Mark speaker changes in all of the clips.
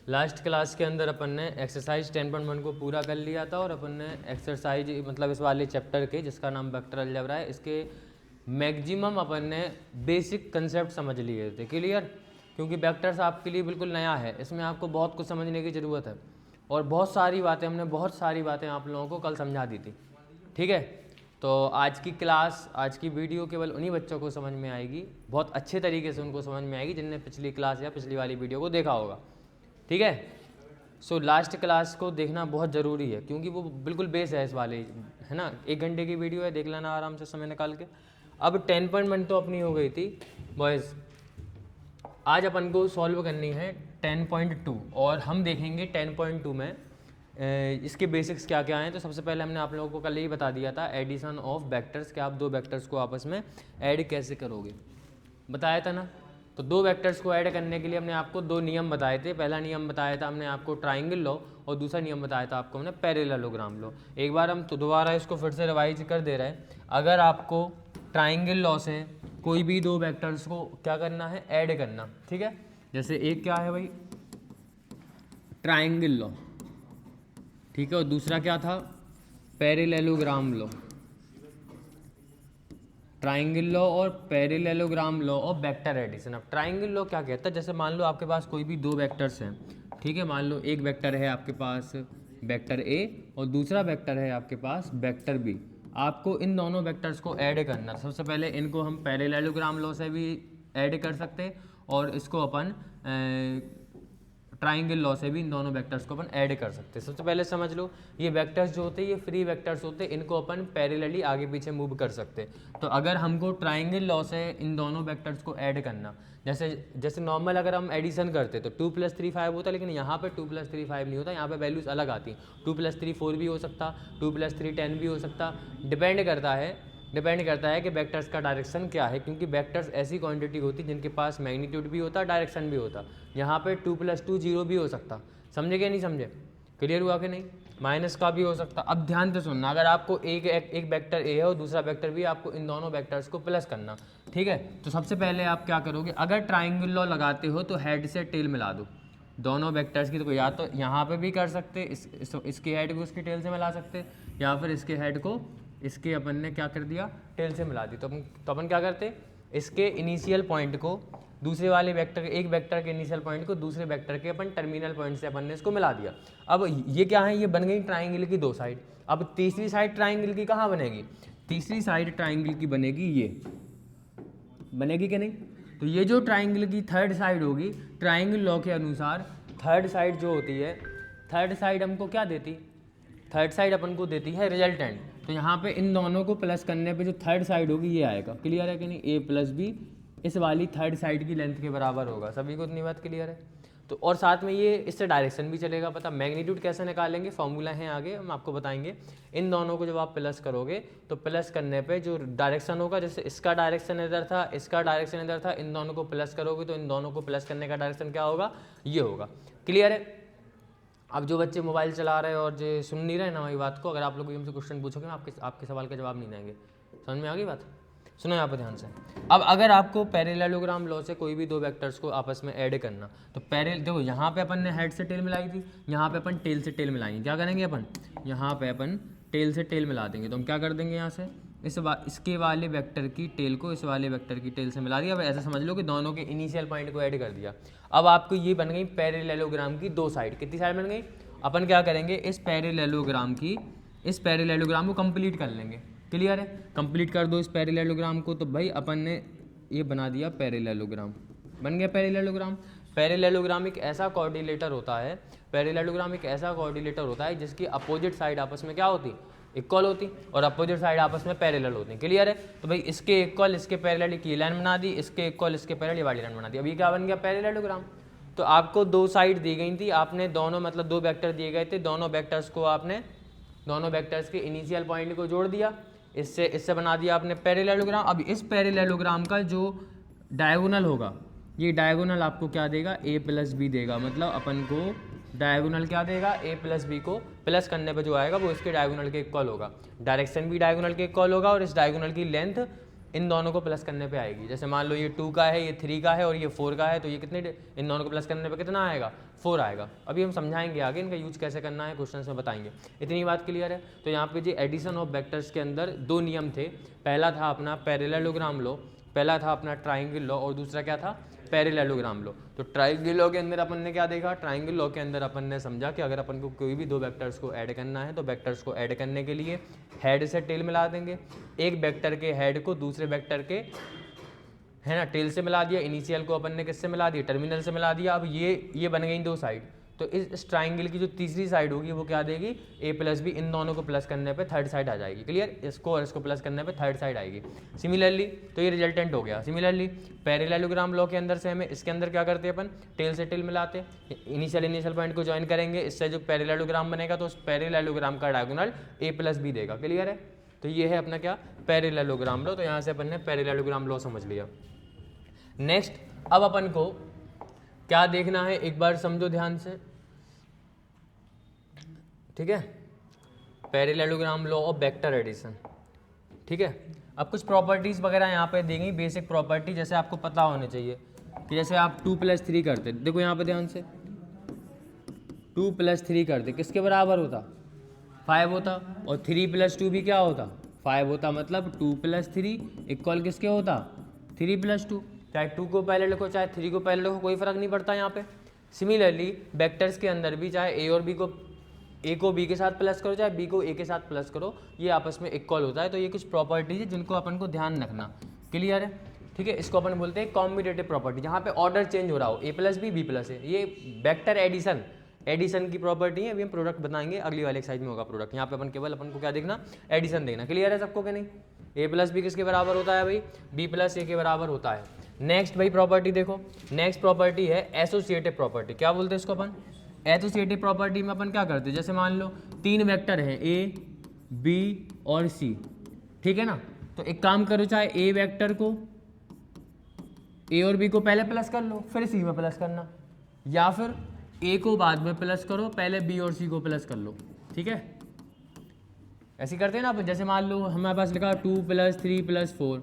Speaker 1: Last class के अंदर अपन ने एक्सरसाइज 10.1 को पूरा कर लिया था और अपन ने एक्सरसाइज मतलब इस वाले चैप्टर के जिसका नाम वेक्टर अलजेब्रा है इसके मैक्सिमम अपन ने बेसिक कंसेप्ट समझ लिए थे। क्लियर? क्योंकि वेक्टर्स आपके लिए बिल्कुल नया है, इसमें आपको बहुत कुछ समझने की ज़रूरत है और बहुत सारी बातें आप लोगों को कल समझा दी थी। ठीक है, तो आज की क्लास, आज की वीडियो केवल उन्हीं बच्चों को समझ में आएगी, बहुत अच्छे तरीके से उनको समझ में आएगी जिनने पिछली क्लास या पिछली वाली वीडियो को देखा होगा। ठीक है, सो लास्ट क्लास को देखना बहुत ज़रूरी है क्योंकि वो बिल्कुल बेस है इस वाले, है ना। 1 घंटे की वीडियो है, देख लेना आराम से समय निकाल के। अब 10.1 तो अपनी हो गई थी बॉयज़, आज अपन को सॉल्व करनी है 10.2 और हम देखेंगे 10.2 में इसके बेसिक्स क्या क्या हैं। तो सबसे पहले हमने आप लोगों को कल ही बता दिया था एडिशन ऑफ वेक्टर्स, कि आप दो वेक्टर्स को आपस में ऐड कैसे करोगे, बताया था ना। तो दो वेक्टर्स को ऐड करने के लिए हमने आपको 2 नियम बताए थे। पहला नियम बताया था हमने आपको ट्राइंगल लॉ और दूसरा नियम बताया था आपको हमने पैरेललोग्राम लॉ। एक बार हम तो दोबारा इसको फिर से रिवाइज कर दे रहे हैं। अगर आपको ट्राइंगल लॉ से कोई भी दो वेक्टर्स को क्या करना है, ऐड करना, ठीक है। जैसे एक क्या है भाई, ट्राइंगल लॉ, ठीक है, और दूसरा क्या था, पैरेललोग्राम लॉ। ट्राइंगल लॉ और parallelogram law of vector addition. अब ट्राइंगल लॉ क्या कहता है, जैसे मान लो आपके पास कोई भी दो वेक्टर्स हैं, ठीक है। मान लो एक वेक्टर है आपके पास वेक्टर ए और दूसरा वेक्टर है आपके पास वेक्टर बी। आपको इन दोनों वेक्टर्स को ऐड करना। सबसे पहले इनको हम पैरेललोग्राम लॉ से भी ऐड कर सकते हैं और इसको अपन ट्राइंगल लॉ से भी इन दोनों वेक्टर्स को अपन ऐड कर सकते हैं। सबसे पहले समझ लो, ये वेक्टर्स जो होते हैं ये फ्री वेक्टर्स होते हैं, इनको अपन पैरेलली आगे पीछे मूव कर सकते हैं। तो अगर हमको ट्राइंगल लॉ से इन दोनों वेक्टर्स को ऐड करना, जैसे नॉर्मल अगर हम एडिशन करते तो 2 + 3 5 होता, लेकिन यहाँ पे 2 + 3 5 नहीं होता, यहाँ पे वैल्यूज अलग आती हैं। 2 + 3 4 भी हो सकता, 2 + 3 10 भी हो सकता, डिपेंड करता है कि वेक्टर्स का डायरेक्शन क्या है। क्योंकि वेक्टर्स ऐसी क्वांटिटी होती है जिनके पास मैग्नीट्यूड भी होता, डायरेक्शन भी होता। यहाँ पे 2 + 2 0 भी हो सकता, समझे कि नहीं समझे, क्लियर हुआ कि नहीं, माइनस का भी हो सकता। अब ध्यान से सुनना, अगर आपको एक वेक्टर ए है और दूसरा वेक्टर बी, आपको इन दोनों वेक्टर्स को प्लस करना, ठीक है। तो सबसे पहले आप क्या करोगे, अगर ट्राइंगल लॉ लगाते हो तो हेड से टेल मिला दो दोनों वेक्टर्स की। तो या तो यहाँ पे भी कर सकते, इसके हेड को इसके टेल से मिला सकते, या फिर इसके हेड को इसके अपन ने क्या कर दिया, टेल से मिला दी। तो अपन क्या करते, इसके इनिशियल पॉइंट को दूसरे वाले वेक्टर, एक वेक्टर के इनिशियल पॉइंट को दूसरे वेक्टर के अपन टर्मिनल पॉइंट से अपन ने इसको मिला दिया। अब ये क्या है, ये बन गई ट्राइंगल की 2 साइड। अब तीसरी साइड ट्राइंगल की कहाँ बनेगी, तीसरी साइड ट्राइंगल की बनेगी, ये बनेगी कि नहीं। तो ये जो ट्राइंगल की थर्ड साइड होगी, ट्राइंगल लॉ के अनुसार थर्ड साइड जो होती है, थर्ड साइड हमको क्या देती, थर्ड साइड अपन को देती है रिजल्टेंट। तो यहाँ पे इन दोनों को प्लस करने पे जो थर्ड साइड होगी ये आएगा। क्लियर है कि नहीं, a + b इस वाली थर्ड साइड की लेंथ के बराबर होगा। सभी को इतनी बात क्लियर है। तो और साथ में ये इससे डायरेक्शन भी चलेगा पता। मैग्नीट्यूड कैसे निकालेंगे, फॉर्मूला है आगे हम आपको बताएंगे। इन दोनों को जब आप प्लस करोगे तो प्लस करने पे जो डायरेक्शन होगा, जैसे इसका डायरेक्शन इधर था, इसका डायरेक्शन इधर था, इन दोनों को प्लस करोगे तो इन दोनों को प्लस करने का डायरेक्शन क्या होगा, ये होगा। क्लियर है। अब जो बच्चे मोबाइल चला रहे हैं और जो सुन नहीं रहे ना वही बात को, अगर आप लोग हमसे क्वेश्चन पूछोगे, आपके सवाल का जवाब नहीं देंगे। समझ में आ गई बात, सुनो यहाँ पर ध्यान से। अब अगर आपको पैरेललोग्राम लॉ से कोई भी दो वेक्टर्स को आपस में ऐड करना, तो देखो यहाँ पे अपन ने हेड से टेल मिलाई थी, यहाँ पे अपन टेल से टेल मिलाएंगे। क्या करेंगे अपन, यहाँ पे अपन टेल से टेल मिला देंगे। तो हम क्या कर देंगे, यहाँ से इसके वाले वेक्टर की टेल को इस वाले वेक्टर की टेल से मिला दिया। अब ऐसा समझ लो कि दोनों के इनिशियल पॉइंट को ऐड कर दिया। अब आपको ये बन गई पैरेललोग्राम की 2 साइड। कितनी साइड बन गई, अपन क्या करेंगे, इस पैरेललोग्राम को कंप्लीट कर लेंगे। क्लियर है, कंप्लीट कर दो इस पैरेललोग्राम को। तो भाई अपन ने ये बना दिया पैरेललोग्राम, बन गया पैरेललोग्राम। पैरेललोग्राम एक ऐसा कोऑर्डिनेटर होता है, पैरेललोग्राम एक ऐसा कोऑर्डिनेटर होता है जिसकी अपोजिट साइड आपस में क्या होती, इक्वल होती, और अपोजिट साइड आपस में पैरेलल होती। क्लियर है। तो भाई इसके इक्वल इसके पैरेलल की लाइन बना दी, इसके इक्वल इसके पैरेलल ये वाली लाइन बना दी। अब ये क्या बन गया, पैरेललोग्राम। तो आपको 2 साइड दी गई थी, आपने दोनों मतलब 2 वेक्टर दिए गए थे, दोनों वेक्टर्स को आपने दोनों वेक्टर्स के इनिशियल पॉइंट को जोड़ दिया, इससे बना दिया आपने पैरेललोग्राम। अब इस पैरेललोग्राम का जो डायगोनल होगा, ये डायगोनल आपको क्या देगा, a + b देगा। मतलब अपन को डायगोनल क्या देगा, a + b को प्लस करने पे जो आएगा वो इसके डायगोनल के इक्वल होगा। डायरेक्शन भी डायगोनल के इक्वल होगा और इस डायगोनल की लेंथ इन दोनों को प्लस करने पे आएगी। जैसे मान लो ये 2 का है, ये 3 का है और ये 4 का है, तो ये कितने, इन दोनों को प्लस करने पे कितना आएगा, 4 आएगा। अभी हम समझाएंगे आगे इनका यूज कैसे करना है, क्वेश्चन में बताएंगे। इतनी बात क्लियर है। तो यहाँ पे जी एडिशन ऑफ वेक्टर्स के अंदर 2 नियम थे। पहला था अपना पैरेललोग्राम लॉ, पहला था अपना ट्राइंगल लॉ, और दूसरा क्या था, पैरेललोग्राम लॉ। तो ट्राइंगल लॉ के अंदर अपन ने क्या देखा, ट्राइंगल लॉ के अंदर अपन ने समझा कि अगर अपन को कोई भी 2 वेक्टर्स को ऐड करना है तो वेक्टर्स को ऐड करने के लिए हेड से टेल मिला देंगे। एक वेक्टर के हेड को दूसरे वेक्टर के, है ना, टेल से मिला दिया। इनिशियल को अपन ने किससे मिला दिया, टर्मिनल से मिला दिया। अब ये बन गई 2 साइड। तो इस ट्राइंगल की जो तीसरी साइड होगी वो क्या देगी, a प्लस बी, इन दोनों को प्लस करने पे थर्ड साइड आ जाएगी। क्लियर, इसको और इसको प्लस करने पे थर्ड साइड आएगी। सिमिलरली तो ये रिजल्टेंट हो गया। सिमिलरली पैरेललोग्राम लॉ के अंदर से हमें, इसके अंदर क्या करते हैं अपन, टेल से टेल मिलाते, इनिशियल पॉइंट को ज्वाइन करेंगे, इससे जो पैरेललोग्राम बनेगा तो उस पैरेललोग्राम का डायगोनल a प्लस बी देगा। क्लियर है, तो ये है अपना क्या, पैरेललोग्राम लॉ। तो यहाँ से अपन ने पैरेललोग्राम लॉ समझ लिया। नेक्स्ट अब अपन को क्या देखना है, एक बार समझो ध्यान से, ठीक है। Parallelogram law of vector addition, ठीक है। अब कुछ प्रॉपर्टीज वगैरह यहाँ पे देंगी, बेसिक प्रॉपर्टी, जैसे आपको पता होने चाहिए कि जैसे आप 2 + 3 करते, देखो यहाँ पे ध्यान से, 2 + 3 करते किसके बराबर होता, 5 होता, और 3 + 2 भी क्या होता, 5 होता। मतलब 2 + 3 इक्वल किसके होता, 3 + 2। चाहे 2 को पहले लिखो चाहे 3 को पहले लिखो, कोई फर्क नहीं पड़ता यहाँ पे। सिमिलरली वेक्टर्स के अंदर भी चाहे ए और बी को, ए को बी के साथ प्लस करो चाहे बी को ए के साथ प्लस करो, ये आपस में इक्वल होता है। तो ये कुछ प्रॉपर्टीज है जिनको अपन को ध्यान रखना। क्लियर है, ठीक है। इसको अपन बोलते हैं कॉम्बिनेटिव प्रॉपर्टी, जहाँ पे ऑर्डर चेंज हो रहा हो, a + b b + a, ये वेक्टर एडिशन की प्रॉपर्टी है। अभी हम प्रोडक्ट बताएंगे, अगली वाले एक्सरसाइज में होगा प्रोडक्ट। यहाँ पे अपन केवल अपन को क्या देखना, एडिशन देखना। क्लियर है सबको कि नहीं, a + b किसके बराबर होता है भाई, b + a के बराबर होता है। नेक्स्ट भाई प्रॉपर्टी देखो, नेक्स्ट प्रॉपर्टी है एसोसिएटिव प्रॉपर्टी। क्या बोलते हैं इसको अपन, एसोसिएटिव प्रॉपर्टी में अपन क्या करते हैं, जैसे मान लो 3 वेक्टर हैं a, b और c, ठीक है ना। तो एक काम करो, चाहे a वेक्टर को, a और b को पहले प्लस कर लो फिर c में प्लस करना, या फिर a को बाद में प्लस करो पहले b और c को प्लस कर लो, ठीक है। ऐसे करते हैं ना अपन। जैसे मान लो हमारे पास लिखा 2 + 3 + 4,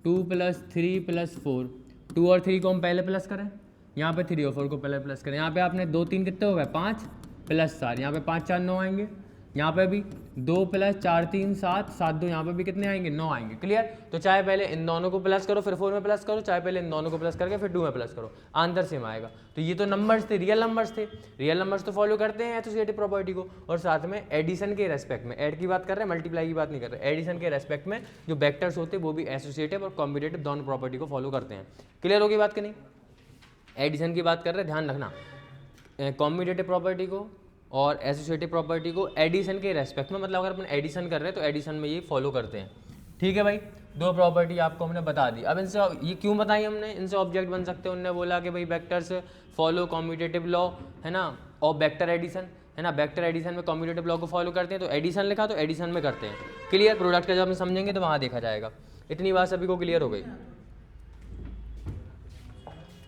Speaker 1: 2 + 3 + 4, 2 और 3 को हम पहले प्लस करें, यहाँ पे 3 और 4 को पहले प्लस करें। यहाँ पे आपने 2 3 कितने हो गए, 5 + 4, यहाँ पे 5 4 9 आएंगे। यहाँ पे भी 2 + 4 3 7 7 2, यहाँ पे भी कितने आएंगे, 9 आएंगे। क्लियर, तो चाहे पहले इन दोनों को प्लस करो फिर 4 में प्लस करो, चाहे पहले इन दोनों को प्लस करके फिर 2 में प्लस करो, आंसर सेम आएगा। तो ये तो नंबर्स थे, रियल नंबर्स थे, रियल नंबर्स तो फॉलो करते हैं एसोसिएटिव प्रॉपर्टी को। और साथ में एडिशन के रेस्पेक्ट में, ऐड की बात कर रहे हैं, मल्टीप्लाई की बात नहीं कर रहे, एडिशन के रेस्पेक्ट में जो वेक्टर्स होते हैं वो भी एसोसिएटिव और कॉम्बिनेटिव दोनों प्रॉपर्टी को फॉलो करते हैं। क्लियर होगी बात कि नहीं। एडिशन की बात कर रहे हैं, ध्यान रखना, कॉम्बिनेटिव प्रॉपर्टी को और एसोसिएटिव प्रॉपर्टी को एडिशन के रेस्पेक्ट में, मतलब अगर अपन एडिशन कर रहे हैं तो एडिशन में ये फॉलो करते हैं। ठीक है भाई, 2 प्रॉपर्टी आपको हमने बता दी। अब इनसे ये क्यों बताई हमने, इनसे ऑब्जेक्ट बन सकते हैं। उन्होंने बोला कि भाई वेक्टर्स फॉलो कॉम्यूटेटिव लॉ, है ना, और वेक्टर एडिशन, है ना, वेक्टर एडिशन में कॉम्यूटेटिव लॉ को फॉलो करते हैं। तो एडिशन लिखा तो एडिशन में करते हैं। क्लियर, प्रोडक्ट का जब हम समझेंगे तो वहाँ देखा जाएगा। इतनी बात सभी को क्लियर हो गई।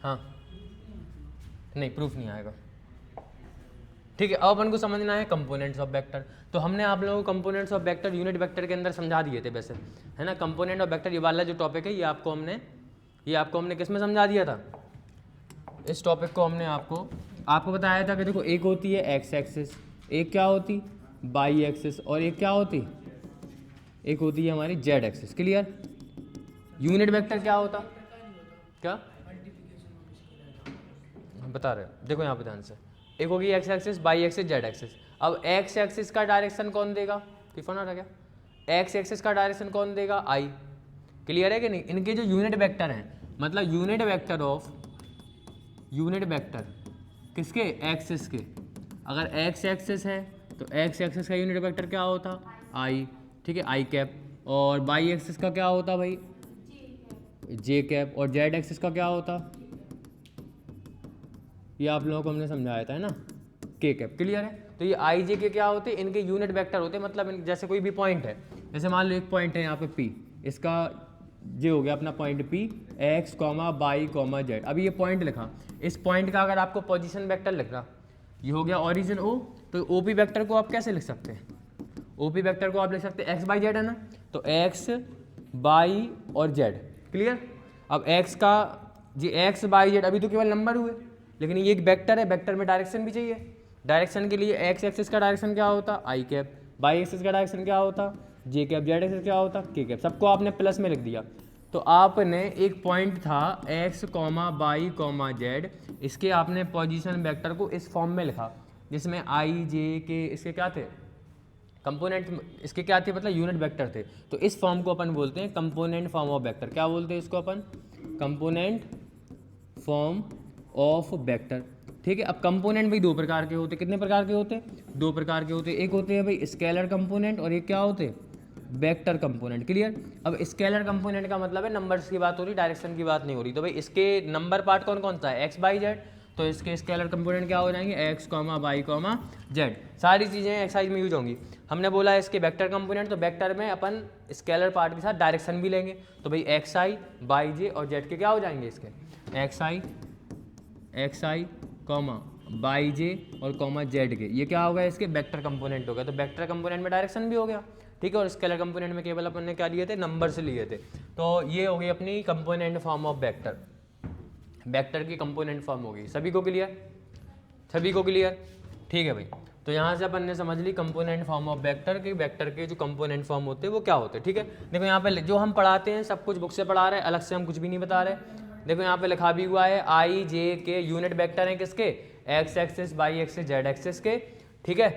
Speaker 1: हाँ, नहीं प्रूफ नहीं आएगा। ठीक है, अब अपन को समझना है कंपोनेंट्स ऑफ वेक्टर। तो हमने आप लोगों को components of vector unit vector के अंदर समझा दिए थे वैसे, है ना। कंपोनेंट ऑफ वेक्टर ये वाला जो टॉपिक है ये आपको हमने किस में समझा दिया था। इस टॉपिक को हमने आपको बताया था कि देखो एक होती है एक्स एक्सिस, एक क्या होती वाई एक्सिस, और एक क्या होती, एक होती है हमारी Z axis. Clear, unit vector क्या होता, क्या बता रहे हो, देखो यहाँ पे ध्यान से, एक होगी X axis, Y axis, Z axis. अब एक्स एक्सिस का डायरेक्शन कौन देगा, टिफन आ रहा क्या, एक्स एक्सिस का डायरेक्शन कौन देगा, आई। क्लियर है कि नहीं। इनके जो यूनिट वेक्टर हैं, मतलब यूनिट वेक्टर किसके, एक्सिस के। अगर एक्स एक्सिस है तो एक्स एक्सिस का यूनिट वेक्टर क्या होता, आई, ठीक है, आई कैप। और वाई एक्सिस का क्या होता भाई, जे कैप। और जेड एक्सिस का क्या होता, ये आप लोगों को हमने समझाया था, है ना, के कैप। क्लियर है। तो ये आई जे के क्या होते हैं, इनके यूनिट वेक्टर होते हैं। मतलब जैसे कोई भी पॉइंट है, जैसे मान लो एक पॉइंट है यहाँ पे पी, इसका ये हो गया अपना point P, X comma Y comma Z. अब ये पॉइंट लिखा, इस पॉइंट का अगर आपको पोजीशन वेक्टर लिखना, ये हो गया ओरिजिन ओ, तो ओ पी वैक्टर को आप कैसे लिख सकते हैं, ओ पी वैक्टर को आप लिख सकते हैं एक्स बाई जेड, है ना। तो एक्स वाई और जेड। क्लियर। अब एक्स का जी एक्स वाई जेड अभी तो केवल नंबर हुए, लेकिन ये एक वेक्टर है, वेक्टर में डायरेक्शन भी चाहिए। डायरेक्शन के लिए एक्स एक्सिस का डायरेक्शन क्या होता, आई कैप, वाई एक्सिस का डायरेक्शन क्या होता, जे कैप, जेड एक्सिस क्या होता, के कैप। सबको आपने प्लस में लिख दिया। तो आपने एक पॉइंट था X comma Y comma Z, इसके आपने पोजीशन वेक्टर को इस फॉर्म में लिखा जिसमें आई जे के इसके क्या थे, कंपोनेंट, इसके क्या थे मतलब यूनिट वेक्टर थे। तो इस फॉर्म को अपन बोलते हैं कंपोनेंट फॉर्म ऑफ वेक्टर। क्या बोलते हैं इसको अपन, कंपोनेंट फॉर्म ऑफ वेक्टर। ठीक है। अब कंपोनेंट भी दो प्रकार के होते, कितने प्रकार के होते, दो प्रकार के होते। एक होते हैं भाई स्केलर कंपोनेंट और एक क्या होते, वेक्टर कंपोनेंट। क्लियर। अब स्केलर कंपोनेंट का मतलब है नंबर्स की बात हो रही, डायरेक्शन की बात नहीं हो रही। तो भाई इसके नंबर पार्ट कौन कौन सा है, एक्स वाई जेड, तो इसके स्केलर कंपोनेंट क्या हो जाएंगे, X comma Y comma Z. सारी चीज़ें एक्सरसाइज में यूज होंगी। हमने बोला है इसके वेक्टर कंपोनेंट, तो वेक्टर में अपन स्केलर पार्ट के साथ डायरेक्शन भी लेंगे। तो भाई एक्स आई वाई जे और जेड के क्या हो जाएंगे, इसके एक्स आई कॉमा वाई जे और कॉमा जेड के, ये क्या होगा, इसके वेक्टर कंपोनेंट हो गया। तो वेक्टर कंपोनेंट में डायरेक्शन भी हो गया। ठीक है। और स्केलर कंपोनेंट में केवल अपन ने क्या लिए थे, नंबर से लिए थे। तो ये हो गई अपनी component form of vector, vector की कंपोनेंट फॉर्म होगी। सभी को क्लियर, सभी को क्लियर। ठीक है भाई। तो यहाँ से अपन ने समझ ली कंपोनेंट फॉर्म ऑफ वेक्टर के, वेक्टर के जो कंपोनेंट फॉर्म होते हैं वो क्या होते हैं। ठीक है। देखो यहाँ पे जो हम पढ़ाते हैं सब कुछ बुक से पढ़ा रहे हैं, अलग से हम कुछ भी नहीं बता रहे। देखो यहाँ पे लिखा भी हुआ है आई जे के यूनिट वेक्टर हैं किसके, X axis Y axis Z axis के। ठीक है।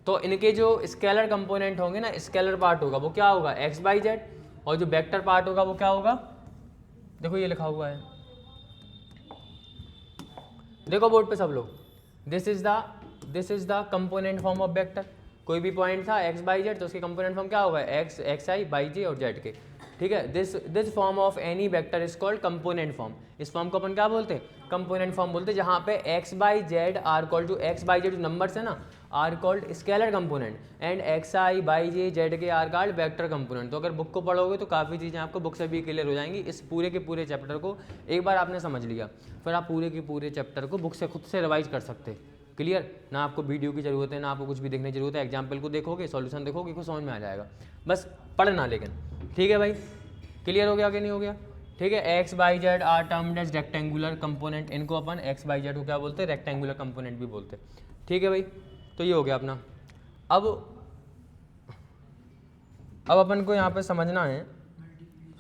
Speaker 1: तो इनके जो स्केलर कंपोनेंट होंगे ना, स्केलर पार्ट होगा वो क्या होगा, एक्स वाई जेड, और जो वेक्टर पार्ट होगा वो क्या होगा, देखो ये लिखा हुआ है, देखो बोर्ड पे सब लोग, this is the component form of vector. कोई भी पॉइंट था एक्स वाई जेड, तो उसके कंपोनेंट फॉर्म क्या होगा, एक्स आई वाई जे और जेड के। ठीक है। This form of any vector is called component form. इस फॉर्म को अपन क्या बोलते हैं, कंपोनेंट फॉर्म बोलते हैं, जहाँ पे X Y Z are called to, X Y Z जो नंबर्स है ना are called scalar component, and X I Y J Z के आर कॉल्ड वेक्टर कंपोनेंट। तो अगर बुक को पढ़ोगे तो काफ़ी चीज़ें आपको बुक से भी क्लियर हो जाएंगी। इस पूरे के पूरे चैप्टर को एक बार आपने समझ लिया, फिर आप पूरे के पूरे चैप्टर को बुक से खुद से रिवाइज कर सकते हैं। क्लियर। ना आपको वीडियो की जरूरत है, ना आपको कुछ भी देखने की जरूरत है। एग्जाम्पल को देखोगे, सॉल्यूशन देखोगे, कुछ समझ में आ जाएगा, बस पढ़ना। लेकिन ठीक है भाई, क्लियर हो गया कि नहीं हो गया। ठीक है। X Y Z are termed as rectangular component, इनको अपन एक्स बाई जेड को क्या बोलते हैं, रेक्टेंगुलर कंपोनेंट भी बोलते हैं। ठीक है भाई। तो ये हो गया अपना। अब अपन को यहाँ पे समझना है,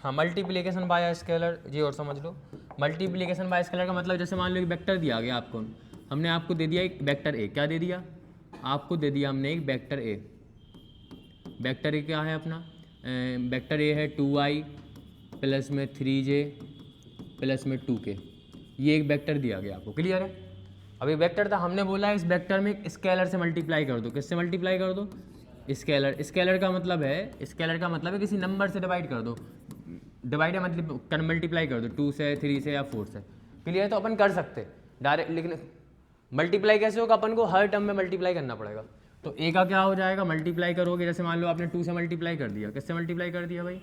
Speaker 1: हाँ, मल्टीप्लिकेशन बाय स्केलर, जी और समझ लो। मल्टीप्लिकेशन बाय स्केलर का मतलब जैसे मान लो एक वेक्टर दिया गया आपको, हमने आपको दे दिया एक वेक्टर ए, क्या दे दिया आपको, दे दिया हमने एक वेक्टर ए। वेक्टर ए क्या है अपना, वेक्टर ए है 2i प्लस में 3j प्लस में 2k, ये एक वेक्टर दिया गया आपको। क्लियर है। अब ये वेक्टर था, हमने बोला है इस वेक्टर में एक स्केलर से मल्टीप्लाई कर दो। किससे मल्टीप्लाई कर दो, स्केलर। स्केलर का मतलब है किसी नंबर से डिवाइड कर दो, डिवाइड है मतलब मल्टीप्लाई कर दो, 2 से 3 से या 4 से। क्लियर है। तो अपन कर सकते डायरेक्ट, लेकिन मल्टीप्लाई कैसे होगा, अपन को हर टर्म में मल्टीप्लाई करना पड़ेगा। तो ए का क्या हो जाएगा, मल्टीप्लाई करोगे, जैसे मान लो आपने 2 से मल्टीप्लाई कर दिया, किससे मल्टीप्लाई कर दिया भाई,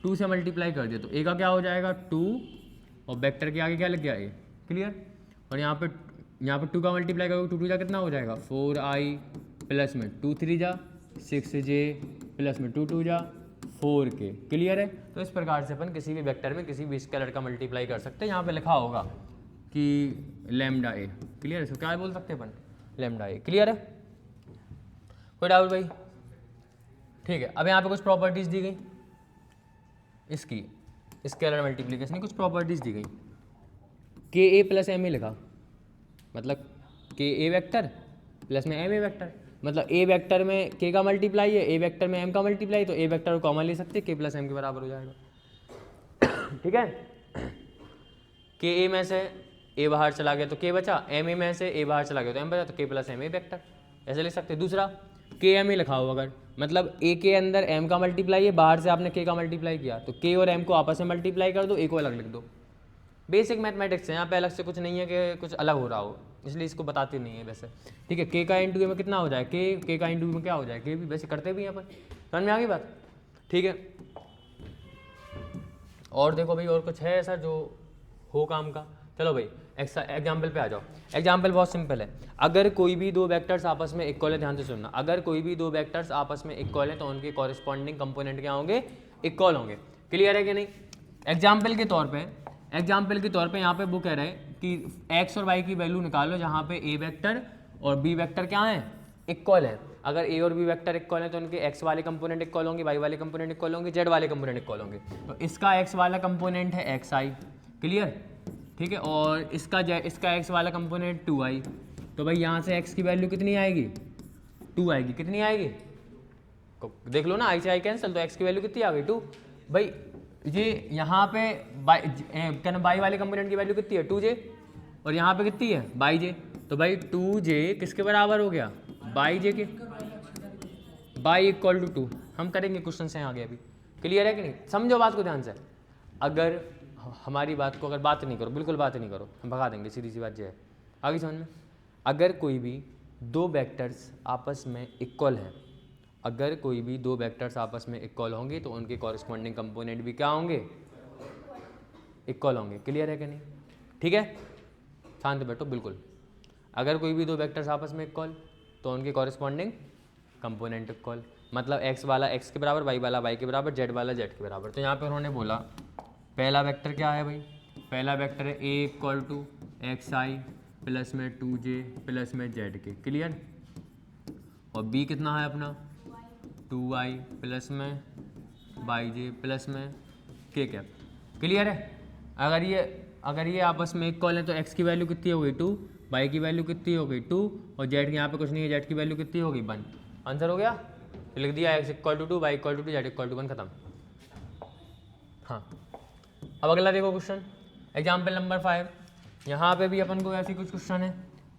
Speaker 1: 2 से मल्टीप्लाई कर दिया, तो ए का क्या हो जाएगा 2, और वेक्टर के आगे क्या लग गया ए। क्लियर। और यहाँ पे 2 का मल्टीप्लाई करोगे, 2 2 जा कितना हो जाएगा 4i प्लस में 2 3 जा 6j प्लस में 2 2 जा 4k। क्लियर है। तो इस प्रकार से अपन किसी भी वेक्टर में किसी भी स्केलर का मल्टीप्लाई कर सकते हैं। यहाँ पे लिखा होगा कि लैम्डा ए। क्लियर है। इसको क्या बोल सकते हैं अपन, लैम्डा ए। क्लियर है। कोई डाउट भाई। ठीक है। अब यहाँ पे कुछ प्रॉपर्टीज दी गई इसकी, स्केलर मल्टीप्लिकेशन की कुछ प्रॉपर्टीज दी गई। के ए प्लस एम ए लिखा, मतलब के ए वेक्टर प्लस में एम ए वेक्टर, मतलब ए वेक्टर में के का मल्टीप्लाई है, ए वेक्टर में एम का मल्टीप्लाई, तो ए वेक्टर को कॉमन ले सकते हैं, के प्लस एम के बराबर हो जाएगा। ठीक है। के ए में से ए बाहर चला गया तो के बचा, एम ए में से ए बाहर चला गया तो एम बचा, तो के प्लस एम ए वेक्टर ऐसे लिख सकते हैं। दूसरा के एम ए लिखा हो अगर, मतलब ए के अंदर एम का मल्टीप्लाई है, बाहर से आपने के का मल्टीप्लाई किया, तो के और एम को आपस में मल्टीप्लाई कर दो, ए को अलग लिख दो। बेसिक मैथमेटिक्स है, यहाँ पे अलग से कुछ नहीं है कि कुछ अलग हो रहा हो, इसलिए इसको बताते नहीं है वैसे। ठीक है। के का इंटू ए में कितना हो जाए, के का इंटू में क्या हो जाए, के भी वैसे करते भी हैं अपन। समझ में आ गई बात। ठीक है। और देखो भाई, और कुछ है ऐसा जो हो काम का। चलो भाई एग्जाम्पल पे आ जाओ। एग्जाम्पल बहुत सिंपल है। अगर कोई भी दो वेक्टर्स आपस में इक्वल है, ध्यान से सुनना, अगर कोई भी दो वेक्टर्स आपस में इक्वल है तो उनके कॉरेस्पॉन्डिंग कंपोनेंट क्या होंगे, इक्वल होंगे। क्लियर है कि नहीं? एग्जाम्पल के तौर पे यहाँ पे वो कह रहे हैं कि एक्स और वाई की वैल्यू निकालो जहाँ पे ए वेक्टर और बी वेक्टर क्या है, इक्वल है। अगर ए और बी वेक्टर इक्वल है तो उनके एक्स वाले कंपोनेंट इक्वल होंगे, वाई वाले कंपोनेंट इक्वल होंगे, जेड वाले कंपोनेंट इक्वल होंगे। तो इसका एक्स वाला कंपोनेंट है एक्स आई, क्लियर, ठीक है, और इसका एक्स वाला कंपोनेंट 2i। तो भाई यहाँ से एक्स की वैल्यू कितनी आएगी, 2 आएगी। कितनी आएगी देख लो ना, आई से आई कैंसिल, तो एक्स की वैल्यू कितनी आ गई 2। भाई ये यहाँ पे बाई वाले कंपोनेंट की वैल्यू कितनी है 2j, और यहाँ पे कितनी है बाई जे। तो भाई 2j किसके बराबर हो गया, बाई जे के, बाई इक्वल टू 2। हम करेंगे क्वेश्चन से आगे अभी, क्लियर है कि नहीं? समझो बात को ध्यान से। अगर हमारी बात को अगर बात नहीं करो, बिल्कुल बात नहीं करो, हम भगा देंगे, सीधी सी बात ये है। आगे समझ में, अगर कोई भी दो वेक्टर्स आपस में इक्वल हैं, अगर कोई भी दो वेक्टर्स आपस में इक्वल होंगे तो उनके कॉरस्पॉन्डिंग कंपोनेंट भी क्या होंगे, इक्वल होंगे। क्लियर है कि नहीं? ठीक है, शांत बैठो बिल्कुल। अगर कोई भी दो वेक्टर्स आपस में इक्वल तो उनके कॉरस्पॉन्डिंग कंपोनेंट इक्वल, मतलब एक्स वाला एक्स के बराबर, वाई वाला वाई के बराबर, जेड वाला जेड के बराबर। तो यहाँ पे उन्होंने बोला पहला वेक्टर क्या है भाई, पहला वेक्टर है A equal to X I plus में 2j प्लस में जेड के, क्लियर। और बी कितना है अपना 2i प्लस में बाई जे प्लस में के कैप, क्लियर है। अगर ये आपस में इक्वल है तो x की वैल्यू कितनी हो गई 2, y की वैल्यू कितनी हो गई 2, और z यहाँ पे कुछ नहीं है, z की वैल्यू कितनी हो गई 1। आंसर हो गया, तो लिख दिया x equal to 2, y equal to 2, z equal to 1, खत्म। हाँ, अब अगला देखो क्वेश्चन, एग्जाम्पल नंबर 5। यहाँ पे भी अपन को ऐसी कुछ क्वेश्चन है,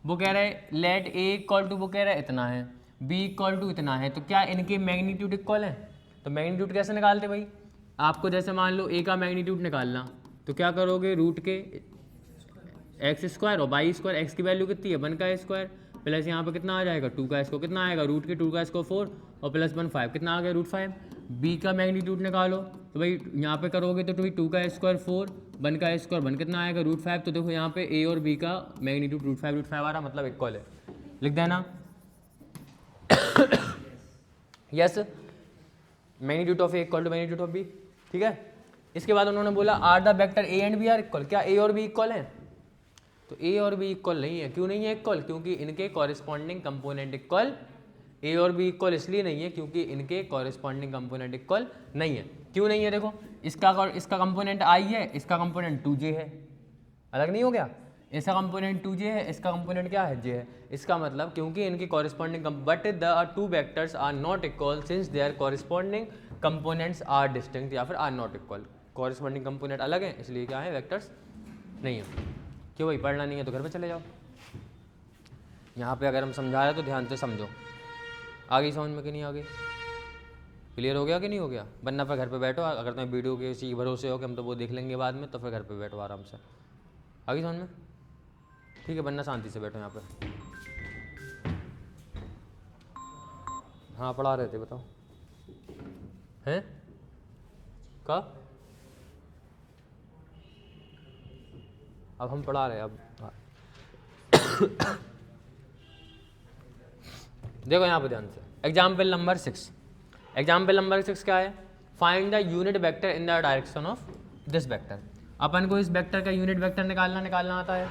Speaker 1: वो कह रहा है लेट a इक्वल टू, वो कह रहा है इतना है, b इक्वल टू इतना है, तो क्या इनके मैग्नीट्यूड इक्वल है? तो मैग्नीट्यूड कैसे निकालते भाई, आपको जैसे मान लो a का मैग्नीट्यूड निकालना, तो क्या करोगे, रूट के एक्स स्क्वायर और वाई स्क्वायर, एक्स की वैल्यू कितनी है 1 का स्क्वायर, प्लस यहाँ पे कितना आ जाएगा 2 का स्क्वायर, कितना आएगा रूट के 2 का स्क्वायर 4 और प्लस 1 5, कितना आ गया √5। बी का मैग्नीट्यूड निकालो, तो भाई यहाँ पे करोगे तो भाई 2 का स्क्वायर 4, 1 का स्क्वायर 1, कितना आएगा √5। तो देखो यहाँ पे ए और बी का मैग्नीट्यूड √5 आ रहा, मतलब इक्वल है, लिख देना yes, magnitude of A equal to magnitude of B, ठीक है। इसके बाद उन्होंने बोला are the vector A and B are equal, क्या ए और बी इक्वल हैं? तो ए और बी इक्वल नहीं है, क्यों नहीं है इक्वल, क्योंकि इनके कॉरेस्पॉन्डिंग कंपोनेंट इक्वल, ए और बी इक्वल इसलिए नहीं है क्योंकि इनके कॉरेस्पॉन्डिंग कंपोनेंट इक्वल नहीं है। क्यों नहीं है, देखो इसका कंपोनेंट आई है, इसका कंपोनेंट 2j है, अलग नहीं हो गया, इसका कंपोनेंट 2j है, इसका कंपोनेंट क्या है j है। इसका मतलब क्योंकि इनकी corresponding but the two vectors are not equal since their corresponding components are distinct, या फिर are not equal, corresponding component अलग है इसलिए क्या है, वेक्टर्स नहीं है। क्यों भाई, पढ़ना नहीं है तो घर पे चले जाओ। यहाँ पे अगर हम समझा रहे तो ध्यान से समझो, आगे समझ में कि नहीं आगे, क्लियर हो गया कि नहीं हो गया? वरना फिर घर पे बैठो, अगर तुम्हें वीडियो के इसी भरोसे हो कि हम तो वो देख लेंगे बाद में, तो फिर घर पे बैठो आराम से, आगे समझ में, ठीक है। वरना शांति से बैठो यहाँ पे। हाँ पढ़ा रहे थे, बताओ हैं का, अब हम पढ़ा रहे हैं अब देखो यहाँ पे ध्यान से, एग्जाम्पल नंबर 6। एग्जाम्पल नंबर 6 क्या है, find the unit vector in the direction of this vector. अपन को इस वेक्टर का यूनिट वेक्टर निकालना आता है।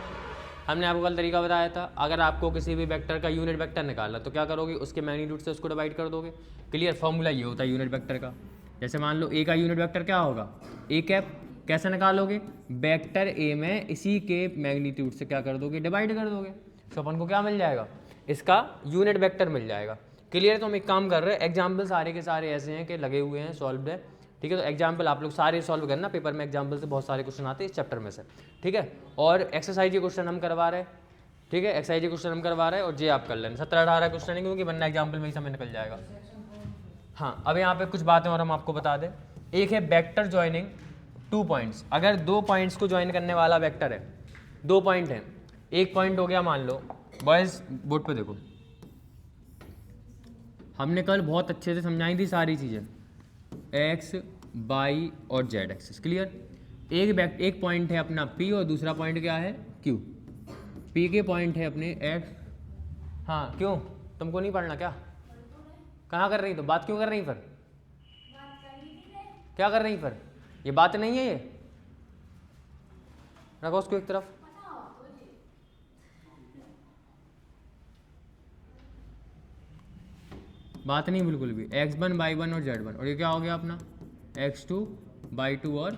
Speaker 1: हमने आपको कल तरीका बताया था, अगर आपको किसी भी वेक्टर का यूनिट वेक्टर निकालना तो क्या करोगे, उसके मैग्नीट्यूड से उसको डिवाइड कर दोगे, क्लियर। फॉर्मूला ये होता है यूनिट वेक्टर का। जैसे मान लो ए का यूनिट वेक्टर क्या होगा, ए कैप, कैसे निकालोगे, वेक्टर ए में इसी के मैग्नीट्यूड से क्या कर दोगे, डिवाइड कर दोगे, तो अपन को क्या मिल जाएगा, इसका यूनिट वेक्टर मिल जाएगा, क्लियर। तो हम एक काम कर रहे हैं, एग्जाम्पल सारे के सारे ऐसे हैं कि लगे हुए हैं, सॉल्व है, ठीक है। तो एग्जाम्पल आप लोग सारे सॉल्व करना, पेपर में एग्जाम्पल से बहुत सारे क्वेश्चन आते हैं इस चैप्टर में से, ठीक है। और एक्सरसाइज के क्वेश्चन हम करवा रहे हैं, ठीक है, एक्सरसाइज के क्वेश्चन हम करवा रहे हैं, और जे आप कर लेना, 17-18 क्वेश्चन है, क्योंकि वरना एग्जाम्पल में ही समय निकल जाएगा। हाँ, अब यहाँ पे कुछ बातें और हम आपको बता दें। एक है वेक्टर ज्वाइनिंग 2 पॉइंट्स, अगर 2 पॉइंट्स को ज्वाइन करने वाला वेक्टर है, 2 पॉइंट है, एक पॉइंट हो गया मान लो, बॉयज बोर्ड पे देखो, हमने कल बहुत अच्छे से समझाई थी सारी चीज़ें, एक्स वाई और जेड एक्सिस, क्लियर। एक पॉइंट है अपना P और दूसरा पॉइंट क्या है Q। P के पॉइंट है अपने एक्स, हाँ क्यों, तुमको नहीं पढ़ना क्या, कहाँ कर रही, तो बात क्यों कर रही फिर, क्या कर रही फिर, ये बात नहीं है, ये रखो उसको एक तरफ। बात नहीं बिल्कुल भी। x1 y1 और z1, और ये क्या हो गया अपना x2 y2 और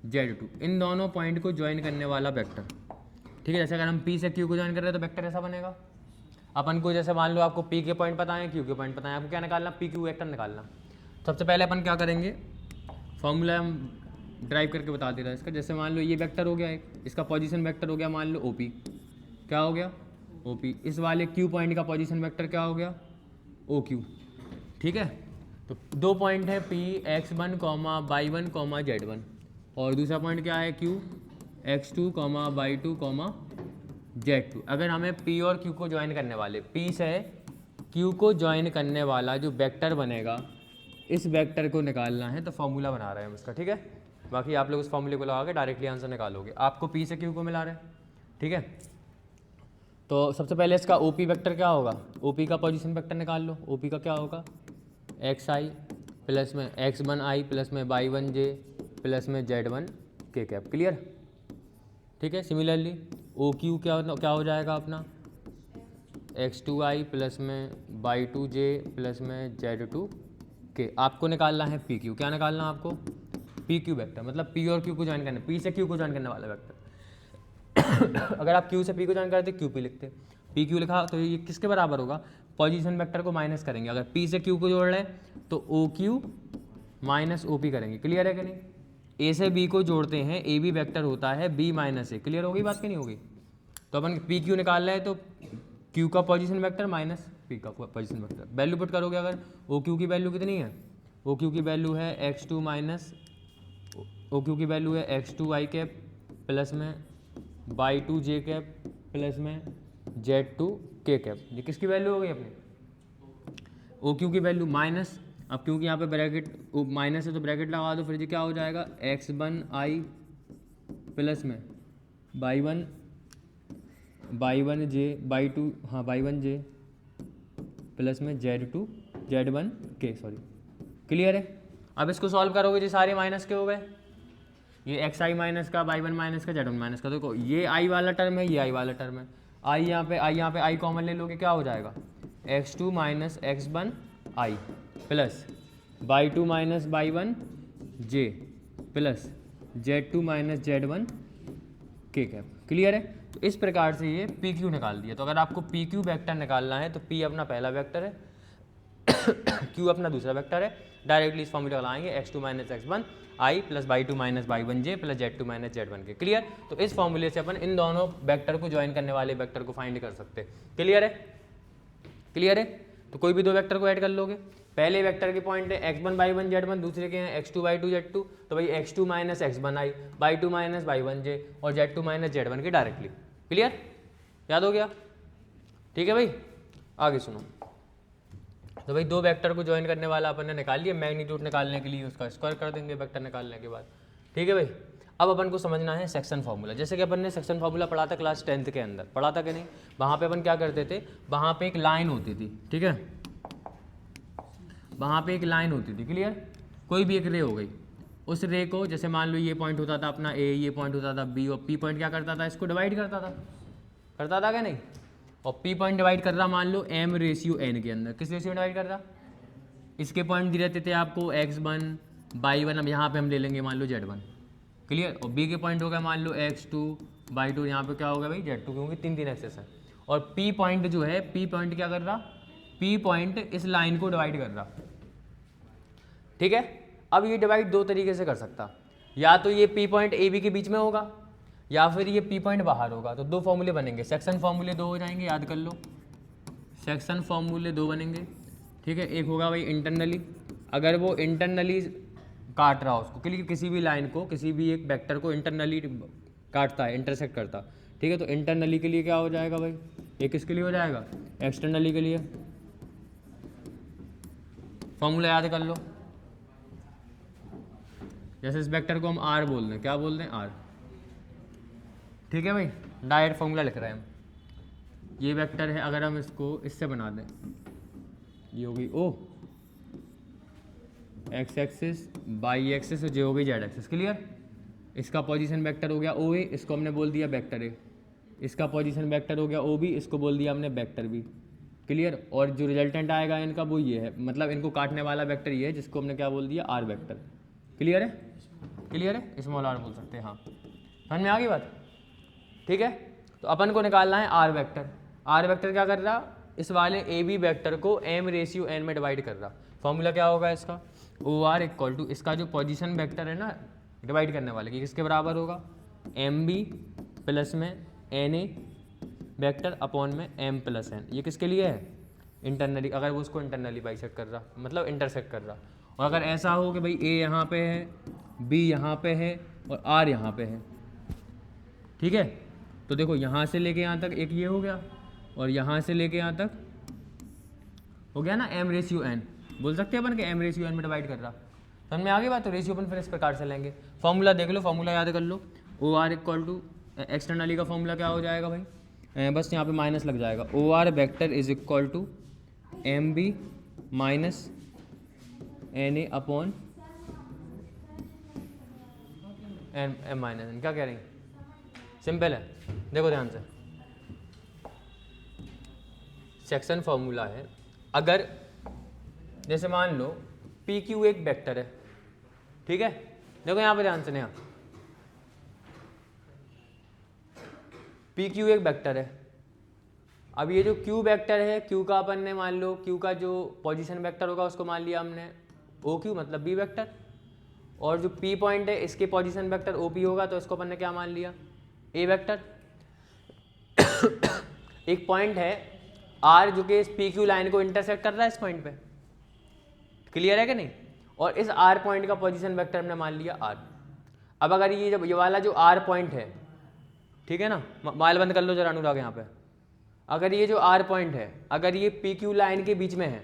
Speaker 1: z2, इन दोनों पॉइंट को ज्वाइन करने वाला वेक्टर। ठीक है, जैसे अगर हम p से q को ज्वाइन कर रहे हैं तो वेक्टर ऐसा बनेगा। अपन को जैसे मान लो आपको p के पॉइंट पता है, q के पॉइंट पता है, आपको क्या निकालना, p q वेक्टर निकालना। सबसे पहले अपन क्या करेंगे, फॉर्मूला हम ड्राइव करके बता दे रहा है इसका। जैसे मान लो ये वेक्टर हो गया एक, इसका पोजीशन वेक्टर हो गया मान लो OP, क्या हो गया OP। इस वाले q पॉइंट का पोजीशन वेक्टर क्या हो गया OQ। ठीक है, तो दो पॉइंट है P x1, y1, z1, और दूसरा पॉइंट क्या है Q x2, y2, z2। अगर हमें P और Q को ज्वाइन करने वाले, P से Q को ज्वाइन करने वाला जो वेक्टर बनेगा, इस वेक्टर को निकालना है, तो फॉर्मूला बना रहे हैं हम इसका। ठीक है, बाकी आप लोग उस फॉर्मूले को लगा के डायरेक्टली आंसर निकालोगे। आपको P से Q को मिला रहे हैं। ठीक है, तो सबसे पहले इसका OP वेक्टर क्या होगा, OP का पोजीशन वेक्टर निकाल लो। OP का क्या होगा xi प्लस में x1i प्लस में y1j प्लस में z1 k कैप। क्लियर। ठीक है, सिमिलरली OQ क्या हो जाएगा अपना x2i प्लस में y2j प्लस में z2 k। आपको निकालना है PQ। क्या निकालना है आपको, PQ वेक्टर, मतलब P और Q को ज्वाइन करना, P से Q को ज्वाइन करने वाला वेक्टर। अगर आप Q से P को ज्वाइन करते QP लिखते, PQ लिखा तो ये किसके बराबर होगा, पोजीशन वेक्टर को माइनस करेंगे। अगर P से Q को जोड़ रहे हैं तो OQ माइनस OP करेंगे। क्लियर है कि नहीं। A से B को जोड़ते हैं, AB वेक्टर होता है B माइनस A। क्लियर होगी बात कि नहीं होगी। तो अपन PQ निकाल रहे हैं तो Q का पोजीशन वेक्टर माइनस P का पोजीशन वेक्टर, वैल्यू पुट करोगे। अगर OQ की वैल्यू कितनी है, OQ की वैल्यू है x2 माइनस OQ की वैल्यू है x2i कैप प्लस में y2j कैप प्लस में z2 k कैप। ये किसकी वैल्यू हो गई अपनी OQ की वैल्यू माइनस। अब क्योंकि यहाँ पे ब्रैकेट माइनस है तो ब्रैकेट लगा दो, फिर ये क्या हो जाएगा x1i प्लस में y1j प्लस में z1 k। सॉरी, क्लियर है। अब इसको सॉल्व करोगे जो सारे माइनस के हो गए, ये xi माइनस का, y1 माइनस का, z1 माइनस का। देखो ये i वाला टर्म है, ये i वाला टर्म है। i यहाँ पे i कॉमन ले लोगे, क्या हो जाएगा x2 minus x1 i plus y2 minus y1 j plus z2 minus z1 k cap. Clear है। तो इस प्रकार से ये PQ निकाल दिया। तो अगर आपको PQ वेक्टर निकालना है तो P अपना पहला वेक्टर है Q अपना दूसरा वेक्टर है। डायरेक्टली इस फॉर्मूला लगाएंगे x2 minus x1 i plus y2 minus y1 j plus z2 minus z1 के। क्लियर। तो इस फॉर्मूले से अपन इन दोनों वेक्टर को ज्वाइन करने वाले वेक्टर को फाइंड कर सकते हैं। क्लियर है, क्लियर है। तो कोई भी दो वेक्टर को ऐड कर लोगे। पहले वेक्टर के पॉइंट है x1 y1 z1, दूसरे के हैं x2 y2 z2। तो भाई x2 minus x1 i, y2 minus y1 j और z2 माइनस z1 के डायरेक्टली। क्लियर, याद हो गया। ठीक है भाई, आगे सुनो। तो भाई दो वेक्टर को ज्वाइन करने वाला अपन ने निकाल लिया। मैग्नीट्यूड निकालने के लिए उसका स्क्वायर कर देंगे वेक्टर निकालने के बाद। ठीक है भाई, अब अपन को समझना है सेक्शन फार्मूला। जैसे कि अपन ने सेक्शन फार्मूला पढ़ा था क्लास 10th के अंदर, पढ़ा था कि नहीं। वहाँ पे अपन क्या करते थे, वहाँ पे एक लाइन होती थी। ठीक है, वहाँ पे एक लाइन होती थी। क्लियर, कोई भी एक रे हो गई, उस रे को जैसे मान लो ये पॉइंट होता था अपना A, ये पॉइंट होता था B, और P पॉइंट क्या करता था, इसको डिवाइड करता था क्या नहीं। और P पॉइंट डिवाइड कर रहा मान लो M रेशियो N के अंदर, किस रेशियो डिवाइड कर रहा, इसके पॉइंट दिए रहते थे आपको x1 y1, अब यहाँ पे हम ले लेंगे मान लो z1। क्लियर, और B के पॉइंट हो गया मान लो x2 y2, यहाँ पे क्या होगा भाई z2, क्योंकि तीन तीन एक्सेस है। और P पॉइंट जो है, P पॉइंट क्या कर रहा, P पॉइंट इस लाइन को डिवाइड कर रहा। ठीक है, अब ये डिवाइड दो तरीके से कर सकता, या तो ये P पॉइंट AB के बीच में होगा, या फिर ये P पॉइंट बाहर होगा। तो दो फॉर्मूले बनेंगे, सेक्शन फॉर्मूले दो हो जाएंगे, याद कर लो। सेक्शन फॉर्मूले दो बनेंगे। ठीक है, एक होगा भाई इंटरनली, अगर वो इंटरनली काट रहा हो उसको, क्योंकि किसी भी लाइन को, किसी भी एक वेक्टर को इंटरनली काटता है, इंटरसेक्ट करता। ठीक है, तो इंटरनली के लिए क्या हो जाएगा भाई, ये किसके लिए हो जाएगा, एक्सटर्नली के लिए। फॉर्मूला याद कर लो। जैसे इस वेक्टर को हम R बोल दें, क्या बोल दें, R। ठीक है भाई, डायरेक्ट फॉर्मूला लिख रहे हैं हम। ये वेक्टर है, अगर हम इसको इससे बना दें, ये होगी O, X axis, Y axis, जो हो गई जेड एक्सिस। क्लियर? इसका पोजीशन वेक्टर हो गया ओ ए, इसको हमने बोल दिया वेक्टर ए। इसका पोजीशन वेक्टर हो गया ओ बी, इसको बोल दिया हमने वेक्टर बी। क्लियर? और जो रिजल्टेंट आएगा इनका वो ये है, मतलब इनको काटने वाला वेक्टर ये है, जिसको हमने क्या बोल दिया, आर वेक्टर। क्लियर है? क्लियर है? स्मॉल आर बोल सकते हैं। हाँ, समझ में आ गई बात? ठीक है, तो अपन को निकालना है आर वेक्टर। आर वेक्टर क्या कर रहा, इस वाले ए बी वेक्टर को एम रेशियो एन में डिवाइड कर रहा। फॉर्मूला क्या होगा इसका, ओ आर इक्वल टू इसका जो पोजीशन वेक्टर है ना डिवाइड करने वाले की, किसके बराबर होगा, एम बी प्लस में एन ए वेक्टर अपॉन में एम प्लस एन। ये किसके लिए है, इंटरनली, अगर वो उसको इंटरनली बाइसेक्ट कर रहा, मतलब इंटरसेक्ट कर रहा। और अगर ऐसा हो कि भाई ए यहाँ पे है, बी यहाँ पे है और आर यहाँ पे है, ठीक है, तो देखो यहाँ से लेके यहाँ तक एक ये हो गया और यहाँ से लेके यहाँ तक हो गया ना एम रेशियो एन। बोल सकते हैं अपन कि एम रेशियो एन में डिवाइड कर रहा। समझ में आ गई बात? तो रेशियो अपन फिर इस प्रकार से लेंगे। फॉर्मूला देख लो, फॉर्मूला याद कर लो, O R equal to externally का फॉर्मूला क्या हो जाएगा भाई, बस यहाँ पे माइनस लग जाएगा। O R vector is equal to M B minus N A upon N M minus N. क्या कह रही, सिंपल है, देखो ध्यान से। सेक्शन फॉर्मूला है, अगर जैसे मान लो पी क्यू एक वेक्टर है, ठीक है, देखो यहाँ पे ध्यान से, यहाँ पी क्यू एक वेक्टर है। अब ये जो क्यू वेक्टर है, क्यू का अपन ने मान लो, क्यू का जो पोजीशन वेक्टर होगा उसको मान लिया हमने ओ क्यू, मतलब बी वेक्टर। और जो पी पॉइंट है इसके पोजीशन वेक्टर ओ पी होगा, तो इसको अपन ने क्या मान लिया, ए वेक्टर। एक पॉइंट है आर जो कि इस पी क्यू लाइन को इंटरसेक्ट कर रहा है इस पॉइंट पे। क्लियर है कि नहीं? और इस आर पॉइंट का पोजीशन वेक्टर हमने मान लिया आर। अब अगर ये जब ये वाला जो आर पॉइंट है, ठीक है ना, मोबाइल बंद कर लो जरा अनुराग यहाँ पे। अगर ये जो आर पॉइंट है, अगर ये पी क्यू लाइन के बीच में है,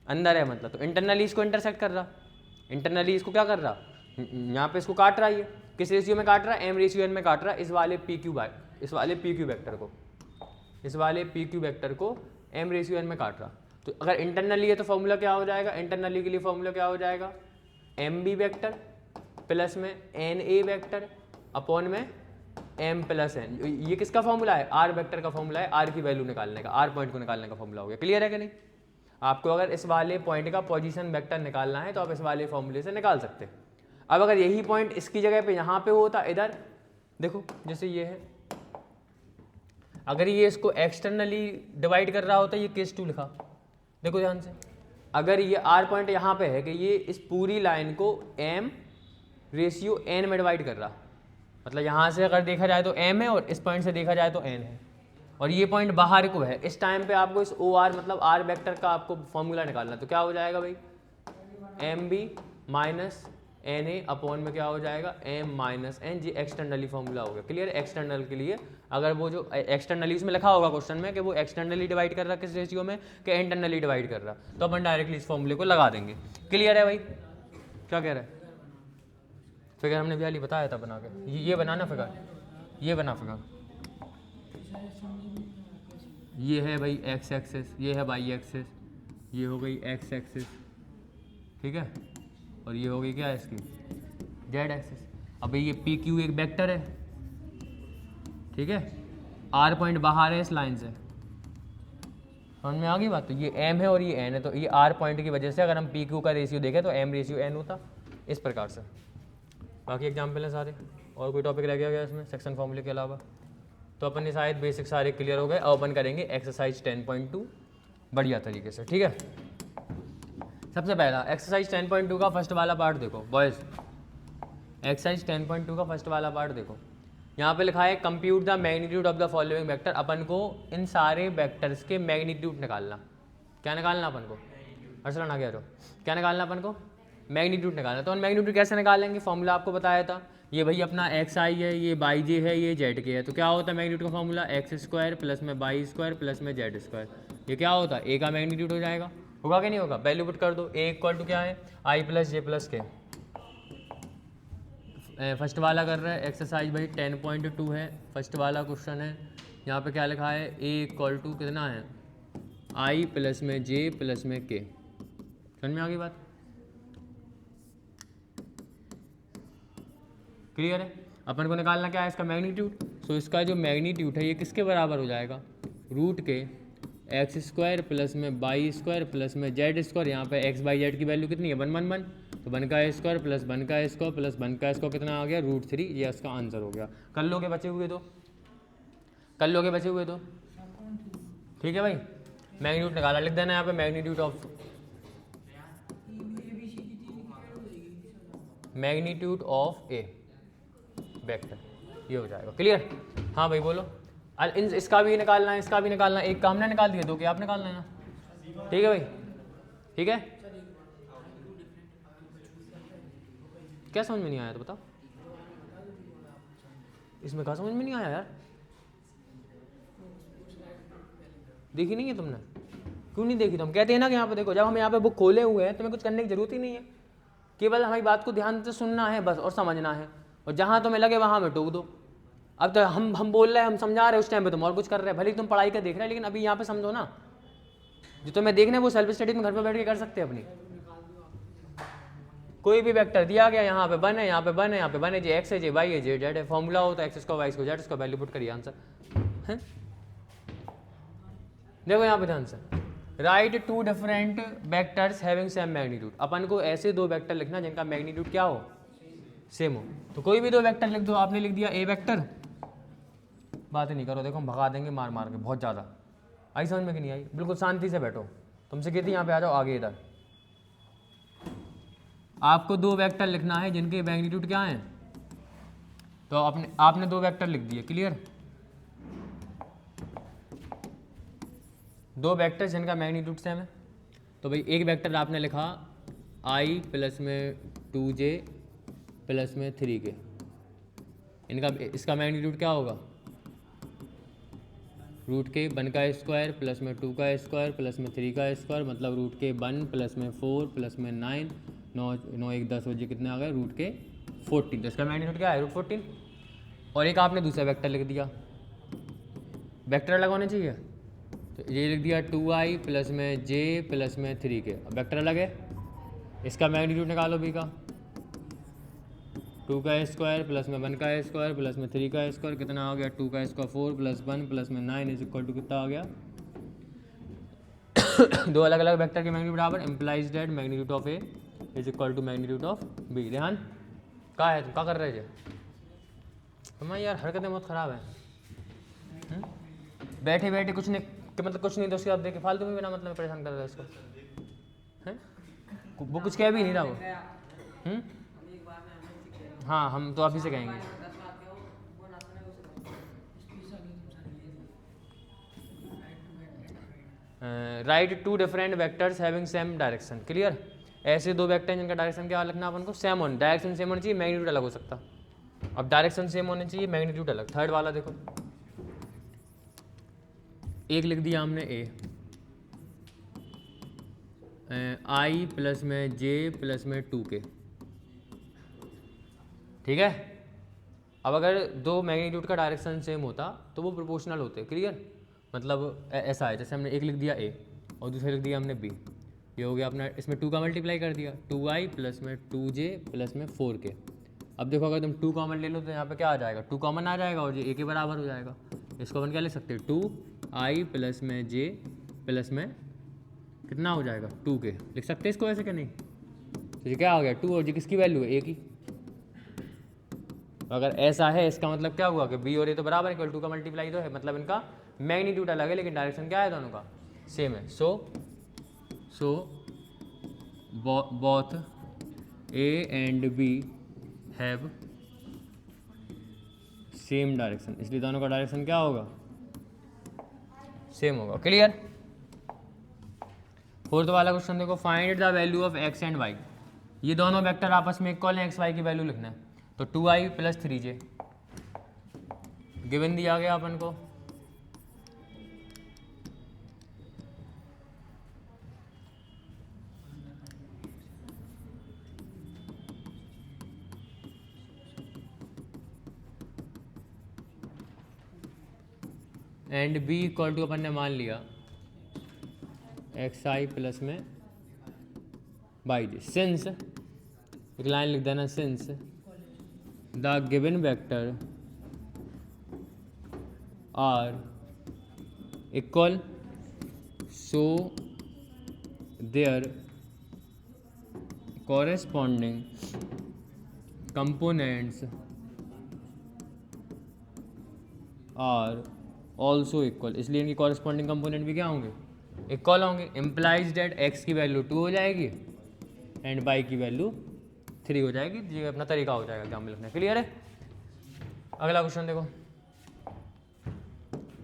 Speaker 1: अंदर है मतलब, तो इंटरनली इसको इंटरसेक्ट कर रहा, इंटरनली इसको क्या कर रहा, यहाँ पे इसको काट रहा है। ये किस रेशियो में काट रहा है, एम रेशियो एन में काट रहा है, इस वाले पी क्यू बाय इस वाले पी क्यू वेक्टर को, इस वाले पी क्यू वेक्टर को एम रेशियो एन में काट रहा। तो अगर इंटरनली है तो फॉर्मूला क्या हो जाएगा, इंटरनली के लिए फॉर्मूला क्या हो जाएगा, एम बी वेक्टर प्लस में एन ए वेक्टर अपॉन में एम प्लस एन। ये किसका फॉर्मूला है, आर वेक्टर का फॉर्मूला है, आर की वैल्यू निकालने का, आर पॉइंट को निकालने का फॉर्मूला हो गया। क्लियर है कि नहीं? आपको अगर इस वाले पॉइंट का पोजीशन वेक्टर निकालना है तो आप इस वाले फॉर्मूले से निकाल सकते हैं। अब अगर यही पॉइंट इसकी जगह पे यहाँ पे होता, इधर देखो जैसे ये है, अगर ये इसको एक्सटर्नली डिवाइड कर रहा होता, ये केस 2 लिखा, देखो ध्यान से। अगर ये आर पॉइंट यहाँ पे है कि ये इस पूरी लाइन को एम रेशियो एन में डिवाइड कर रहा, मतलब यहाँ से अगर देखा जाए तो एम है और इस पॉइंट से देखा जाए तो एन है, और ये पॉइंट बाहर को है, इस टाइम पे आपको इस ओ आर मतलब आर वेक्टर का आपको फॉर्मूला निकालना है। तो क्या हो जाएगा भाई, M B minus N A upon में क्या हो जाएगा, एम माइनस एन। जी एक्सटर्नली फॉर्मूला हो गया। क्लियर? एक्सटर्नल के लिए अगर वो जो एक्सटर्नली उसमें लिखा होगा क्वेश्चन में कि वो एक्सटर्नली डिवाइड कर रहा किस रेशियो में, कि इंटरनली डिवाइड कर रहा, तो अपन डायरेक्टली इस फॉर्मूले को लगा देंगे। क्लियर है भाई? क्या कह रहा है? फिगर हमने भी हाली बताया था बना के, ये बनाना फिगर, ये बना फिगर, ये है भाई एक्स एक्सिस, ये है वाई एक्सिस, ये हो गई एक्स एक्सिस, ठीक है, और ये हो गई क्या है इसकी, जेड एक्सिस। अब ये पी क्यू एक वेक्टर है, ठीक है, आर पॉइंट बाहर है इस लाइन से, समझ में आ गई बात? तो ये एम है और ये एन है, तो ये आर पॉइंट की वजह से अगर हम पी क्यू का रेशियो देखें तो एम रेशियो एन होता, इस प्रकार से। बाकी एग्जाम्पल हैं सारे, और कोई टॉपिक रह गया इसमें सेक्शन फॉर्मूले के अलावा? तो अपन ये शायद बेसिक सारे क्लियर हो गए। अब अपन करेंगे एक्सरसाइज 10.2 बढ़िया तरीके से, ठीक है। सबसे पहला एक्सरसाइज 10.2 का फर्स्ट वाला पार्ट देखो बॉयज़, एक्सरसाइज 10.2 का फर्स्ट वाला पार्ट देखो, यहाँ पे लिखा है compute the magnitude of the following vector. अपन को इन सारे वेक्टर्स के मैग्नीट्यूड निकालना, क्या निकालना अपन को, अर्सलन आ गया तो क्या निकालना अपन को, मैग्नीट्यूड निकालना। तो हम मैग्नीट्यूड कैसे निकालेंगे, फॉर्मूला आपको बताया था, ये भाई अपना एक्स आई है, ये बाई जे है, ये जेड के है, तो क्या होता है मैग्नीट्यूड का फॉर्मूला, एक्स स्क्वायर प्लस में बाई स्क्वायर प्लस में जेड स्क्वायर। ये क्या होता है, ए का मैग्नीट्यूड हो जाएगा, होगा कि नहीं होगा, वैल्यू पुट कर दो, ए इक्वल टू क्या है, आई प्लस जे प्लस के। फर्स्ट वाला कर रहा है एक्सरसाइज भाई 10.2 है, फर्स्ट वाला क्वेश्चन है। यहाँ पे क्या लिखा है, ए इक्वल टू कितना है, आई प्लस में जे प्लस में के। समझ में आ गई बात? क्लियर है। अपन को निकालना क्या है, इसका मैग्नीट्यूड। सो इसका जो मैग्नीट्यूड है ये किसके बराबर हो जाएगा, रूट के एक्स स्क्वायर प्लस में वाई स्क्वायर प्लस में जेड स्क्वायर। यहाँ पे एक्स बाई जेड की वैल्यू कितनी है, 1 1 1, तो 1 का स्क्वायर प्लस 1 का स्क्वायर प्लस 1 का स्क्वायर कितना आ गया, √3। ये इसका आंसर हो गया। कर लोगे बचे हुए दो, कर लोगे बचे हुए दो, ठीक है भाई। मैग्नीट्यूड निकाला, लिख देना यहाँ पे मैग्नीट्यूड ऑफ ए वेक्टर, ये हो जाएगा। क्लियर, हाँ भाई बोलो। इसका भी निकालना है, इसका भी निकालना है। एक का हमने निकाल दिया, दो क्या आप निकालना है ना, ठीक है भाई, ठीक है। क्या समझ में नहीं आया तो बताओ, इसमें क्या समझ में नहीं आया यार, देखी नहीं है तुमने, क्यों नहीं देखी? तो हम कहते हैं ना कि यहाँ पे देखो, जब हम यहाँ पे बुक खोले हुए हैं तो हमें कुछ करने की जरूरत ही नहीं है, केवल हमारी बात को ध्यान से सुनना है बस और समझना है, और जहाँ तुम्हें लगे वहाँ में टोक दो। अब तो हम बोल रहे हैं, हम समझा रहे हैं, उस टाइम पे तुम और कुछ कर रहे हैं। भले तुम पढ़ाई का देख रहे हैं, लेकिन अभी यहाँ पे समझो ना, जो तुम्हें देखना है वो सेल्फ स्टडी में घर पे बैठ के कर सकते हैं अपनी। कोई भी वेक्टर दिया गया, यहाँ पे बने, यहाँ पे बने, यहाँ पे बने, जे एक्स है, जे वाई है, जे जेड है, फॉर्मूला हो तो X square Y square Z square, value put करिए, आंसर है। देखो यहाँ पे ध्यान से, write two different vectors having same magnitude. अपन को ऐसे दो वेक्टर लिखना जिनका मैग्नीट्यूड क्या हो, सेम हो। तो कोई भी दो वेक्टर लिख दो। आपने लिख दिया ए वेक्टर, बात नहीं करो, देखो हम भगा देंगे मार मार के बहुत ज़्यादा। आई समझ में कि नहीं आई? बिल्कुल शांति से बैठो, तुमसे कहती यहाँ पे आ जाओ आगे इधर। आपको दो वेक्टर लिखना है जिनके मैग्नीट्यूड क्या हैं, तो आपने दो वेक्टर लिख दिए। क्लियर, दो वेक्टर जिनका मैग्नीट्यूड सेम है। तो भाई एक वेक्टर आपने लिखा i प्लस में 2j प्लस में 3k, इनका इसका मैग्नीट्यूड क्या होगा, रूट के 1 का स्क्वायर प्लस में 2 का स्क्वायर प्लस में 3 का स्क्वायर, मतलब रूट के 1 प्लस में 4 प्लस में 9, 9 1 10 बजे कितने आ गए, रूट के 14। तो इसका मैग्नीट्यूड क्या है, √14। और एक आपने दूसरा वेक्टर लिख दिया, वेक्टर अलग होने चाहिए, तो ये लिख दिया 2i प्लस में j प्लस में 3k। अब वेक्टर अलग है, इसका मैग्नीट्यूड निकालो b का, 2 का स्क्वायर प्लस में 1 का स्क्वायर प्लस में 3 का स्क्वायर कितना आ गया, 2 का स्क्वायर 4 प्लस 1 प्लस में 9 इज इक्वल टू कितना आ गया दो अलग अलग वेक्टर के मैग्नीट्यूड बराबर, implies that magnitude of A is equal to magnitude of B. ध्यान क्या है, तुम क्या कर रहे थे तुम्हारी यार हरकतें बहुत ख़राब है। बैठे बैठे कुछ नहीं, मतलब कुछ नहीं, तो उसके बाद देखे फालतू में बिना मतलब परेशान कर रहे हैं इसको, हैं वो कुछ कह भी नहीं रहा वो। हाँ हम तो आप ही से कहेंगे। Write two different vectors having same direction. Clear, ऐसे दो वेक्टर जिनका डायरेक्शन क्या लिखना अपन को, सेम होना, डायरेक्शन सेम होनी चाहिए, मैग्नीट्यूड अलग हो सकता। अब डायरेक्शन सेम होनी चाहिए, मैग्नीट्यूड अलग। थर्ड वाला देखो, एक लिख दिया हमने ए, आई प्लस में जे प्लस में 2k, ठीक है। अब अगर दो मैग्नीट्यूड का डायरेक्शन सेम होता तो वो प्रोपोर्शनल होते। क्लियर, मतलब ऐसा है, जैसे हमने एक लिख दिया ए और दूसरा लिख दिया हमने बी, ये हो गया अपना, इसमें 2 का मल्टीप्लाई कर दिया, 2i प्लस में 2j प्लस में 4k। अब देखो अगर तुम 2 कॉमन ले लो तो यहाँ पे क्या आ जाएगा, 2 कॉमन आ जाएगा और ये ए के बराबर हो जाएगा। इसको अपन क्या लिख सकते हैं, 2i प्लस में j प्लस में कितना हो जाएगा, 2k लिख सकते हैं इसको ऐसे, क्या नहीं। तो ये क्या हो गया, 2 और जी किसकी वैल्यू है, ए की। अगर ऐसा है इसका मतलब क्या हुआ कि बी और ए तो बराबर है, 2 का मल्टीप्लाई तो है, मतलब इनका मैग्नीट्यूड अलग है लेकिन डायरेक्शन क्या है दोनों का, सेम है। So both A and B have same direction, इसलिए दोनों का डायरेक्शन क्या होगा, सेम होगा। क्लियर। फोर्थ वाला क्वेश्चन देखो, find the value of X and Y. ये दोनों वेक्टर आपस में इक्वल हैं, एक्स वाई की वैल्यू लिखना है। तो 2i प्लस 3j गिवन दिया गया अपन को, एंड b इक्वल टू अपन ने मान लिया xi प्लस में बाई जे। सिंस, एक लाइन लिख देना, since the given vector are equal so their corresponding components are also equal, इसलिए इनकी कॉरेस्पॉन्डिंग कंपोनेंट भी क्या होंगे, इक्वल होंगे। इम्प्लाइज डेट एक्स की वैल्यू 2 हो जाएगी एंड वाई की वैल्यू 3 हो जाएगी। ये अपना तरीका हो जाएगा एग्जाम में लिखने। क्लियर है? अगला क्वेश्चन देखो,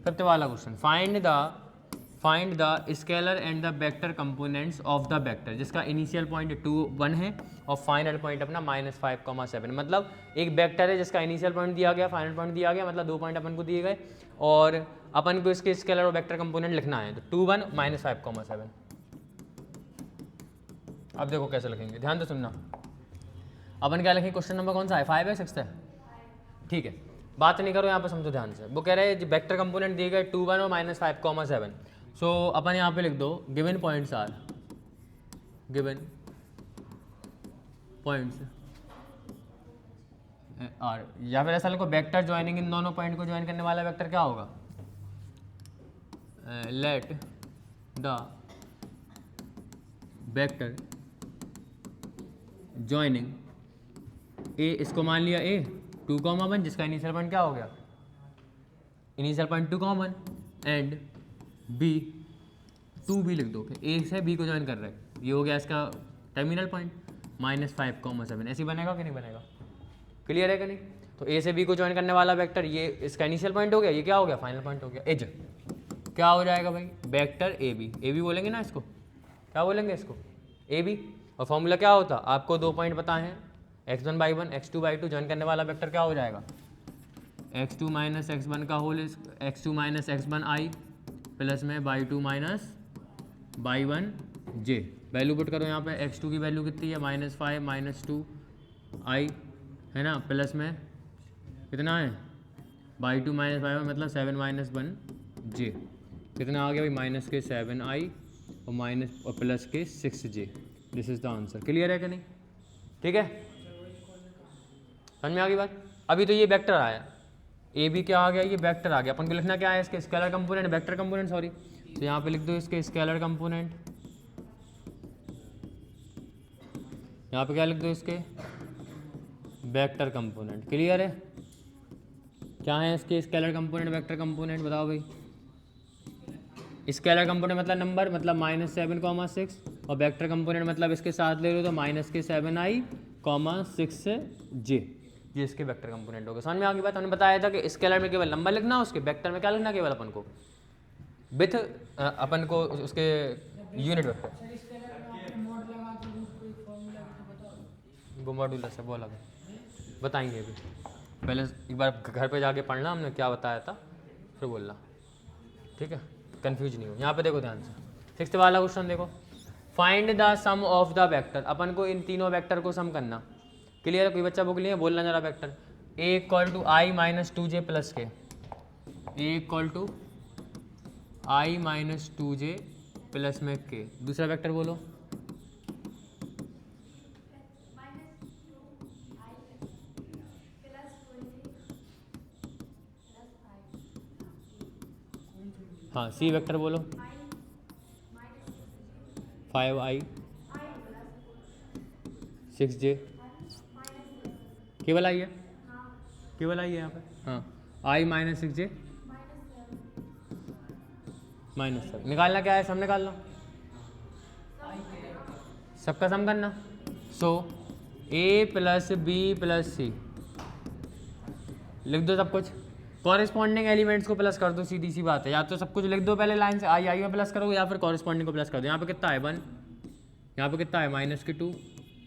Speaker 1: फिफ्थ वाला question, find the scalar and the vector components of the vector, जिसका इनिशियल पॉइंट 2 1 है और फाइनल पॉइंट अपना -5,7। मतलब एक वेक्टर है जिसका इनिशियल पॉइंट दिया गया, फाइनल पॉइंट दिया गया, मतलब 2 पॉइंट अपन को दिए गए और अपन को इसके स्केलर और वेक्टर कंपोनेंट लिखना है। तो 2 1 -5,7। अब देखो कैसे लिखेंगे, ध्यान से सुनना। अपन क्या लिखेंगे, क्वेश्चन नंबर कौन सा है, 5 है 6 है? ठीक है, बात नहीं करो यहाँ पे, समझो ध्यान से। वो कह रहे हैं वेक्टर कंपोनेंट दिए गए 2 1 और -5,7। सो अपन यहाँ पे लिख दो given points are, given points are, या फिर ऐसा लिखो वेक्टर ज्वाइनिंग, इन दोनों पॉइंट को ज्वाइन करने वाला वेक्टर क्या होगा, लेट द वेक्टर ज्वाइनिंग ए, इसको मान लिया ए 2, 1, जिसका इनिशियल पॉइंट क्या हो गया, इनिशियल पॉइंट 2, 1 एंड बी 2 भी लिख दो कि ए से बी को ज्वाइन कर रहे हैं, ये हो गया इसका टर्मिनल पॉइंट -5,7। ऐसे बनेगा कि नहीं बनेगा? क्लियर है कि नहीं? तो ए से बी को ज्वाइन करने वाला वेक्टर, ये इसका इनिशियल पॉइंट हो गया, ये क्या हो गया, फाइनल पॉइंट हो गया। एज क्या हो जाएगा भाई, वेक्टर ए बी बोलेंगे ना इसको, क्या बोलेंगे इसको, ए बी। और फॉर्मूला क्या होता, आपको 2 पॉइंट पता है, x1 by 1 x2 by 2, join करने वाला वेक्टर क्या हो जाएगा, x2 - x1 का whole, x2 - x1 i plus में y2 - y1 j। Value put करो यहाँ पे, x2 की वैल्यू कितनी है, -5 - 2 i है ना, प्लस में कितना है y2 - y1 मतलब 7 - 1 j, कितना आ गया भाई, -7i और प्लस के 6j। This is the answer. Clear है कि नहीं? ठीक है, समझ में आ गई बात। अभी तो ये वेक्टर आया, ए बी क्या आ गया, ये वेक्टर आ गया। अपन को लिखना क्या है, इसके scalar component, vector component sorry. तो यहाँ पे लिख दो इसके स्केलर कंपोनेंट, यहाँ पे क्या लिख दो, इसके वेक्टर कंपोनेंट। क्लियर है? क्या है इसके स्केलर कंपोनेंट, वेक्टर कंपोनेंट, बताओ भाई। स्केलर कंपोनेंट मतलब नंबर, मतलब -7,6 और वेक्टर कंपोनेंट मतलब इसके साथ ले लो तो -7i, 6j, ये इसके वेक्टर कंपोनेंट हो गए। समझ में आ गई बात। हमने बताया था कि स्केलर में केवल नंबर लिखना, उसके वेक्टर में क्या लिखना, केवल अपन को विथ अपन को उसके यूनिट वेक्टर। वो मॉड्यूलर से बोला बताएंगे अभी, पहले एक बार घर पे जाके पढ़ना हमने क्या बताया था, फिर बोलना, ठीक है, कंफ्यूज नहीं हो। यहाँ पे देखो ध्यान से, 6th वाला क्वेश्चन देखो, find the sum of the vector. अपन को इन तीनों वेक्टर को सम करना। क्लियर है? कोई बच्चा बुक लिए बोलना जरा vector, a = i - 2j plus के, a = i - 2j प्लस में के। दूसरा वेक्टर बोलो, हाँ सी वेक्टर बोलो, 5i 6j, केवल आई है, केवल आई है यहाँ पे, हाँ i - 6j -7। निकालना क्या है, सम निकालना, सबका सम करना। सो a + b + c लिख दो सब कुछ, कॉरेस्पॉन्डिंग एलिमेंट्स को प्लस कर दो, सीधी सी बात है। या तो सब कुछ लिख दो पहले लाइन से, आई में प्लस करो, या फिर कॉरेस्पॉन्डिंग को प्लस कर दो। यहाँ पे कितना है 1, यहाँ पे कितना है -2,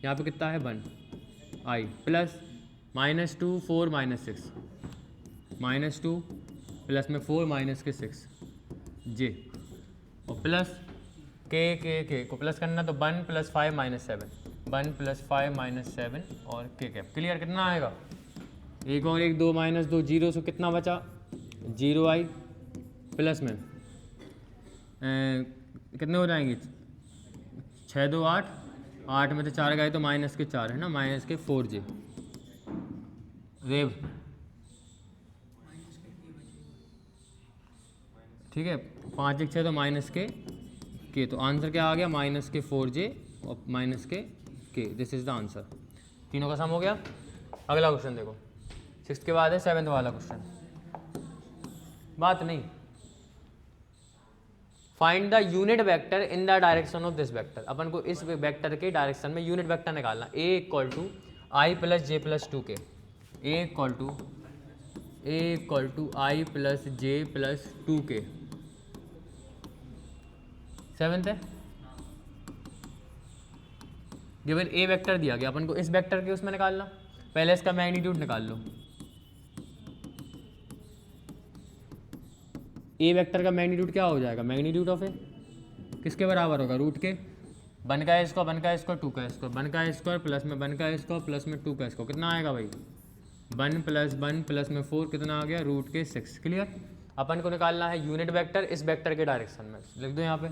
Speaker 1: यहाँ पे कितना है 1 i प्लस -2 4 -6, -2 प्लस में 4 - 6 j और प्लस के को प्लस करना तो 1 + 5 - 7, 1 + 5 - 7 और के कैप। क्लियर? कितना आएगा, 1 और 1 2 - 2 0, सो कितना बचा 0i प्लस में कितने हो जाएंगे 6 2 8 में से 4 गए तो -4 है ना, -4j रेव, ठीक है, 5 1 6 तो माइनस के, तो आंसर क्या आ गया, माइनस के 4j और माइनस के, दिस इज द आंसर। तीनों का सम हो गया। अगला क्वेश्चन देखो, 6 के बाद है 7th वाला क्वेश्चन, बात नहीं। Find the unit vector in the direction of this vector, अपन को इस वेक्टर के डायरेक्शन में यूनिट वेक्टर निकालना। a equal to I plus J plus 2 K, a equal to I plus J plus 2 K, 7th है। Given ए vector दिया गया, अपन को इस वेक्टर के उसमें निकालना। पहले इसका मैग्नीट्यूड निकाल लो। ए वेक्टर का मैग्नीट्यूड क्या हो जाएगा, मैग्नीट्यूड ऑफ ए किसके बराबर होगा, रूट के 1 का स्क्वायर 1 का स्क्वायर 2 का स्क्वायर 1 का स्क्वायर प्लस में 1 का स्क्वायर प्लस में 2 का स्क्वायर, कितना आएगा भाई 1 प्लस 1 प्लस में 4, कितना आ गया रूट के 6। क्लियर। अपन को निकालना है यूनिट वेक्टर इस वेक्टर के डायरेक्शन में, लिख दो यहाँ पे।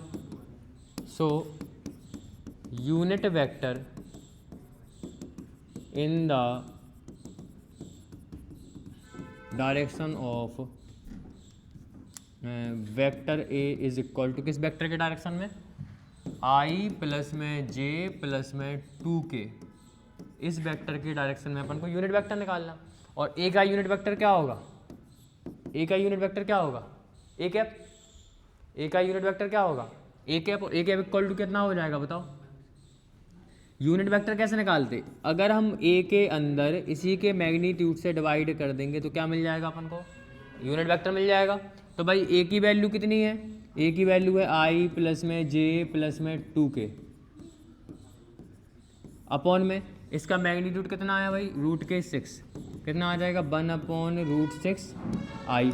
Speaker 1: So unit vector in the direction of vector A is equal to किस वेक्टर के डायरेक्शन में, आई प्लस में जे प्लस में 2 के, इस वेक्टर के डायरेक्शन में अपन को यूनिट वेक्टर निकालना। और ए का यूनिट वेक्टर क्या होगा, ए का यूनिट वेक्टर क्या होगा, ए कैप, ए का यूनिट वेक्टर क्या होगा ए कैप, और ए कैप इक्वल टू कितना हो जाएगा बताओ। यूनिट वेक्टर कैसे निकालते, अगर हम ए के अंदर इसी के मैग्नीट्यूड से डिवाइड कर देंगे तो क्या मिल जाएगा अपन को, यूनिट वेक्टर मिल जाएगा। तो भाई ए की वैल्यू कितनी है, ए की वैल्यू है आई प्लस में जे प्लस में 2 के, अपॉन में इसका मैग्नीट्यूड कितना आया भाई रूट के 6, कितना आ जाएगा 1 अपॉन रूट 6 आई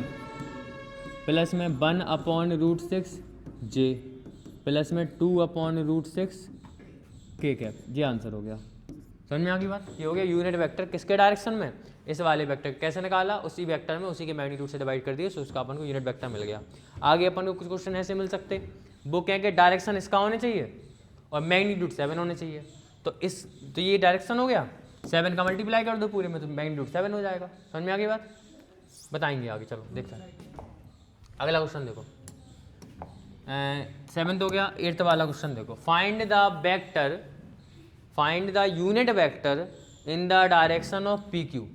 Speaker 1: प्लस में 1 अपॉन रूट 6 जे प्लस में 2 अपॉन रूट 6 के कैप। ये आंसर हो गया। समझ में आ गई बात, ये हो गया यूनिट वेक्टर किसके डायरेक्शन में, इस वाले वेक्टर कैसे निकाला, उसी वेक्टर में उसी के मैग्नीट्यूड से डिवाइड कर दिए, सो उसका अपन को यूनिट वेक्टर मिल गया। आगे अपन को कुछ क्वेश्चन ऐसे मिल सकते, वो क्या कि डायरेक्शन इसका होने चाहिए और मैग्नीट्यूड 7 होने चाहिए। तो ये डायरेक्शन हो गया, 7 का मल्टीप्लाई कर दो पूरे में तो मैग्नीट्यूड 7 हो जाएगा। समझ में आ गई बात, बताएंगे आगे, चलो देखते हैं। अगला क्वेश्चन देखो, 7th हो गया। 8th वाला क्वेश्चन देखो, find the unit vector in the direction of P Q.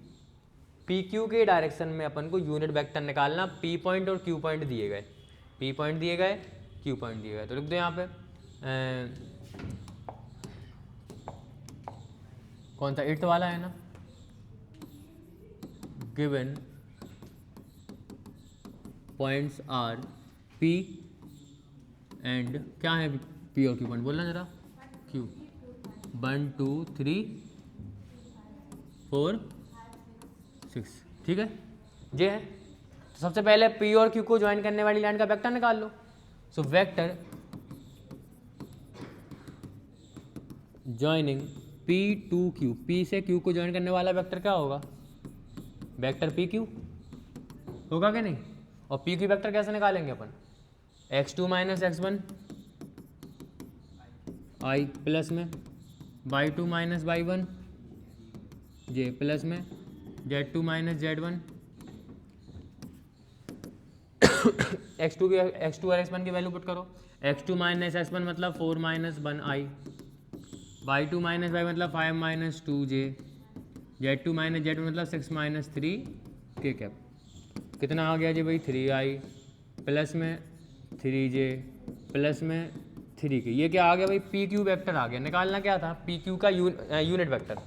Speaker 1: P Q के डायरेक्शन में अपन को यूनिट वेक्टर निकालना। पी पॉइंट और क्यू पॉइंट दिए गए, पी पॉइंट दिए गए, क्यू पॉइंट दिए गए, तो लिख दो यहाँ पे कौन सा 8th वाला है ना, given points R P and क्या है पी और क्यू पॉइंट बोलना जरा, क्यू 1 2 3 4 6, ठीक है ये है। तो सबसे पहले पी और क्यू को ज्वाइन करने वाली लाइन का वेक्टर निकाल लो। So vector joining P to Q, P से क्यू को ज्वाइन करने वाला वेक्टर क्या होगा, वेक्टर पी क्यू होगा कि नहीं। और पी क्यू वेक्टर कैसे निकालेंगे अपन, x2 माइनस x1 आई प्लस में y2 माइनस y1 जे प्लस में z2 माइनस z1 x2 और x1 की वैल्यू पुट करो। x2 माइनस x1 मतलब 4 माइनस 1 आई, y2 माइनस y मतलब 5 माइनस 2 जे, z2 माइनस z1 मतलब 6 माइनस 3 के कैप। कितना आ गया जी भाई 3 आई प्लस में 3 जे प्लस में 3 के। ये क्या आ गया भाई पी क्यू वेक्टर आ गया। निकालना क्या था, पी क्यू का यूनिट वेक्टर।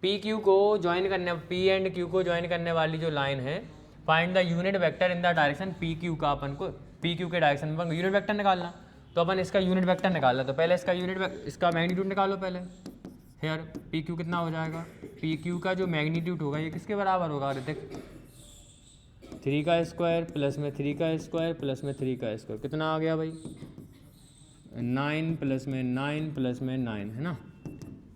Speaker 1: पी क्यू को ज्वाइन करने, पी एंड क्यू को ज्वाइन करने वाली जो लाइन है, find the unit vector in the direction P Q का, अपन को पी क्यू के डायरेक्शन में यूनिट वेक्टर निकालना। तो अपन इसका यूनिट वेक्टर निकालना, तो पहले इसका मैग्नीट्यूड निकालो पहले। हेयर पी क्यू कितना हो जाएगा, पी क्यू का जो मैग्नीट्यूड होगा ये किसके बराबर होगा ऋतिक, 3 का स्क्वायर प्लस में 3 का स्क्वायर प्लस में 3 का स्क्वायर। कितना आ गया भाई 9 प्लस में 9 प्लस में 9 है ना,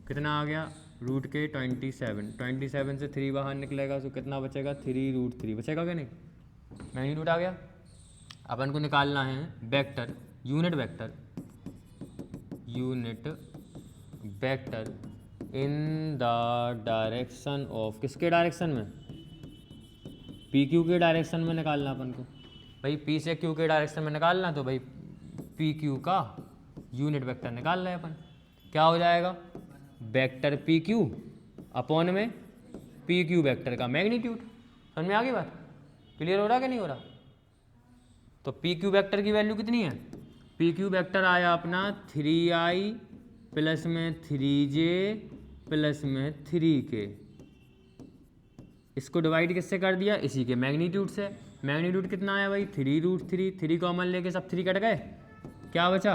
Speaker 1: कितना आ गया रूट के 27 से 3 बाहर निकलेगा तो कितना बचेगा 3 रूट 3 बचेगा क्या नहीं, मैग्नीट्यूड आ गया। अपन को निकालना है vector unit vector in the direction of, किसके डायरेक्शन में, पी क्यू के डायरेक्शन में निकालना अपन को भाई, पी से क्यू के डायरेक्शन में निकालना, तो भाई पी क्यू का यूनिट वेक्टर निकाल रहे हैं अपन, क्या हो जाएगा, वेक्टर पी क्यू अपॉन में पी क्यू वेक्टर का मैग्नीट्यूड। समझ में आ गई बात, क्लियर हो रहा कि नहीं हो रहा। तो पी क्यू वेक्टर की वैल्यू कितनी है, पी क्यू वेक्टर आया अपना 3i प्लस में 3j प्लस में 3k, इसको डिवाइड किससे कर दिया, इसी के मैग्नीट्यूड से। मैग्नीट्यूड कितना आया भाई, 3√3, 3 कॉमन लेके सब 3 कट गए, क्या बचा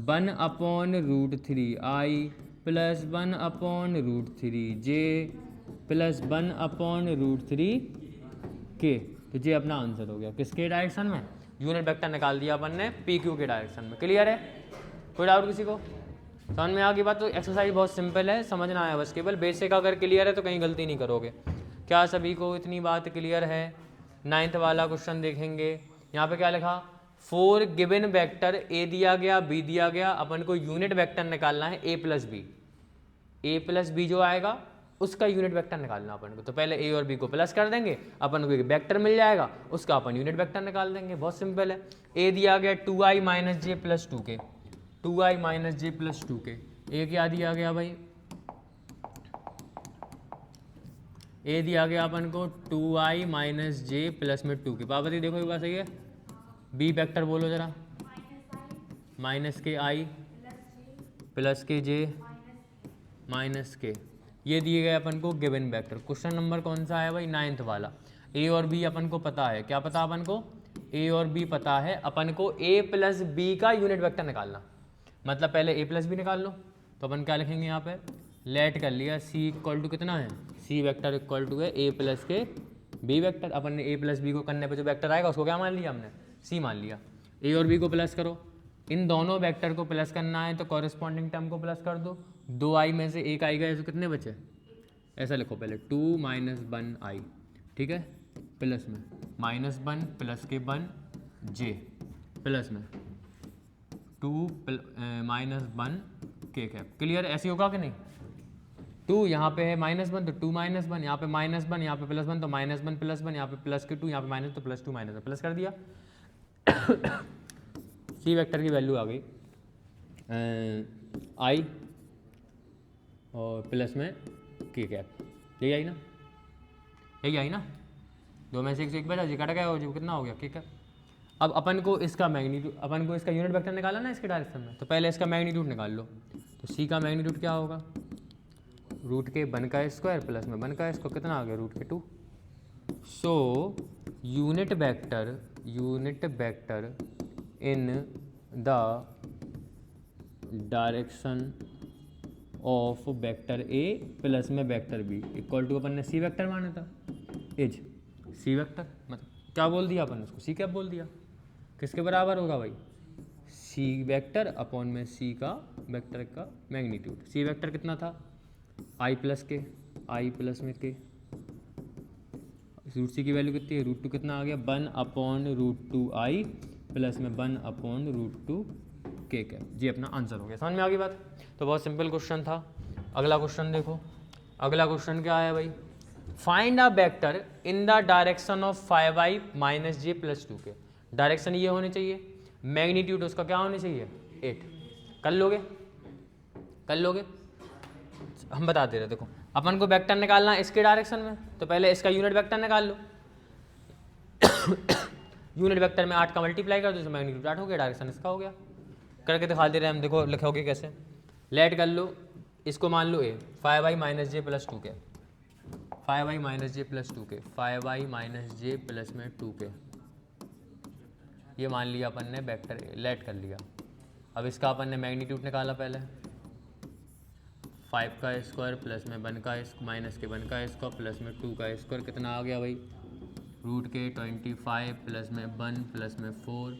Speaker 1: 1/√3i plus 1/√3j plus 1/√3k। तो ये अपना आंसर हो गया, किसके डायरेक्शन में, यूनिट वेक्टर निकाल दिया अपन ने पी क्यू के डायरेक्शन में। क्लियर है, कोई डाउट किसी को, समझ में आ गई बात। तो एक्सरसाइज बहुत सिंपल है, समझना आया बस, केवल बेसिक अगर क्लियर है तो कहीं गलती नहीं करोगे। क्या सभी को इतनी बात क्लियर है। 9th वाला क्वेश्चन देखेंगे, यहाँ पे क्या लिखा, 4 गिवन वेक्टर ए दिया गया बी दिया गया, अपन को यूनिट वेक्टर निकालना है ए प्लस बी जो आएगा उसका यूनिट वेक्टर निकालना अपन को। तो पहले ए और बी को प्लस कर देंगे, अपन को एक वेक्टर मिल जाएगा, उसका अपन यूनिट वेक्टर निकाल देंगे, बहुत सिंपल है। ए दिया गया 2i माइनस जे प्लस 2k, 2i माइनस जे प्लस 2k। ए क्या दिया गया भाई, ए दिया गया अपन को 2i माइनस जे प्लस में 2k। पापति देखो एक बार सही है, बी वेक्टर बोलो जरा, माइनस के आई प्लस के जे माइनस के, ये दिए गए अपन को गिवन वेक्टर। क्वेश्चन नंबर कौन सा है भाई, 9th वाला। ए और बी अपन को पता है, क्या पता अपन को, ए और बी पता है, अपन को ए प्लस बी का यूनिट वेक्टर निकालना, मतलब पहले ए प्लस बी निकाल लो। तो अपन क्या लिखेंगे यहाँ पे, लेट कर लिया सी इक्वल टू कितना है, सी वेक्टर इक्वल टू है ए प्लस के बी वेक्टर। अपन ने ए प्लस बी को करने पे जो वेक्टर आएगा उसको क्या मान लिया हमने, सी मान लिया। ए और बी को प्लस करो, इन दोनों वेक्टर को प्लस करना है तो कॉरेस्पॉन्डिंग टर्म को प्लस कर दो, 2i में से एक आएगा, तो कितने बचे, ऐसा लिखो पहले 2 माइनस 1i, ठीक है, प्लस में -1 प्लस के 1 j प्लस में 2 माइनस 1 के कैप। क्लियर, ऐसे होगा कि नहीं, 2 यहाँ पे है -1 तो 2 माइनस 1, यहाँ पे -1 यहाँ पे +1 तो -1 प्लस 1, यहाँ पे प्लस के 2 यहाँ पे माइनस तो +2 माइनस प्लस कर दिया। सी वेक्टर की वैल्यू आ गई i और प्लस में के कैप, यही आई ना, यही आई ना, दो में से एक बचा, जी कट गया, और जो कितना हो गया के कैप। अब अपन को इसका मैग्नीट्यूड, अपन को इसका यूनिट वेक्टर निकाला ना इसके डायरेक्शन में, तो पहले इसका मैग्नीट्यूड निकाल लो। तो सी का मैग्नीट्यूड क्या होगा, रूट के 1 का स्क्वायर प्लस में 1 का स्क्वायर, कितना आ गया, रूट के 2। सो unit vector in the direction of vector A plus में वेक्टर बी इक्वल टू, अपन ने सी वेक्टर माना था, इज सी वेक्टर, मतलब क्या बोल दिया अपन उसको, सी कैप बोल दिया। किसके बराबर होगा भाई, सी वेक्टर अपॉन में सी का वेक्टर का मैग्नीट्यूड। सी वेक्टर कितना था, आई प्लस के, आई प्लस में के, रूट सी की वैल्यू कितनी है, √2 कितना आ गया, 1/√2i प्लस में 1/√2 के कैप। जी अपना आंसर हो गया, समझ में आ गई बात। तो बहुत सिंपल क्वेश्चन था। अगला क्वेश्चन देखो, अगला क्वेश्चन क्या है भाई, find a vector in the direction of 5i minus J plus 2k। Direction ये होनी चाहिए, मैग्नीट्यूड उसका क्या होनी चाहिए, 8। कर लोगे, हम बता दे रहे, देखो अपन को वेक्टर निकालना है इसके डायरेक्शन में, तो पहले इसका यूनिट वेक्टर निकाल लो। यूनिट वेक्टर में 8 का मल्टीप्लाई कर दो, तो मैग्नीट्यूड 8 हो गया, डायरेक्शन इसका हो गया। करके दिखा दे रहे हैं हम, देखो लिखोगे कैसे, लेट कर लो, इसको मान लो ए 5i माइनस जे प्लस 2k, 5i माइनस जे प्लस 2k, 5i माइनस जे प्लस में 2k, ये मान लिया अपन ने वेक्टर ए, लेट कर लिया। अब इसका अपन ने मैग्नीट्यूड निकाला पहले, 5 का स्क्वायर प्लस में 1 का माइनस के 1 का स्क्वायर प्लस में 2 का स्क्वायर, कितना आ गया भाई, रूट के 25 प्लस में 1 प्लस में 4,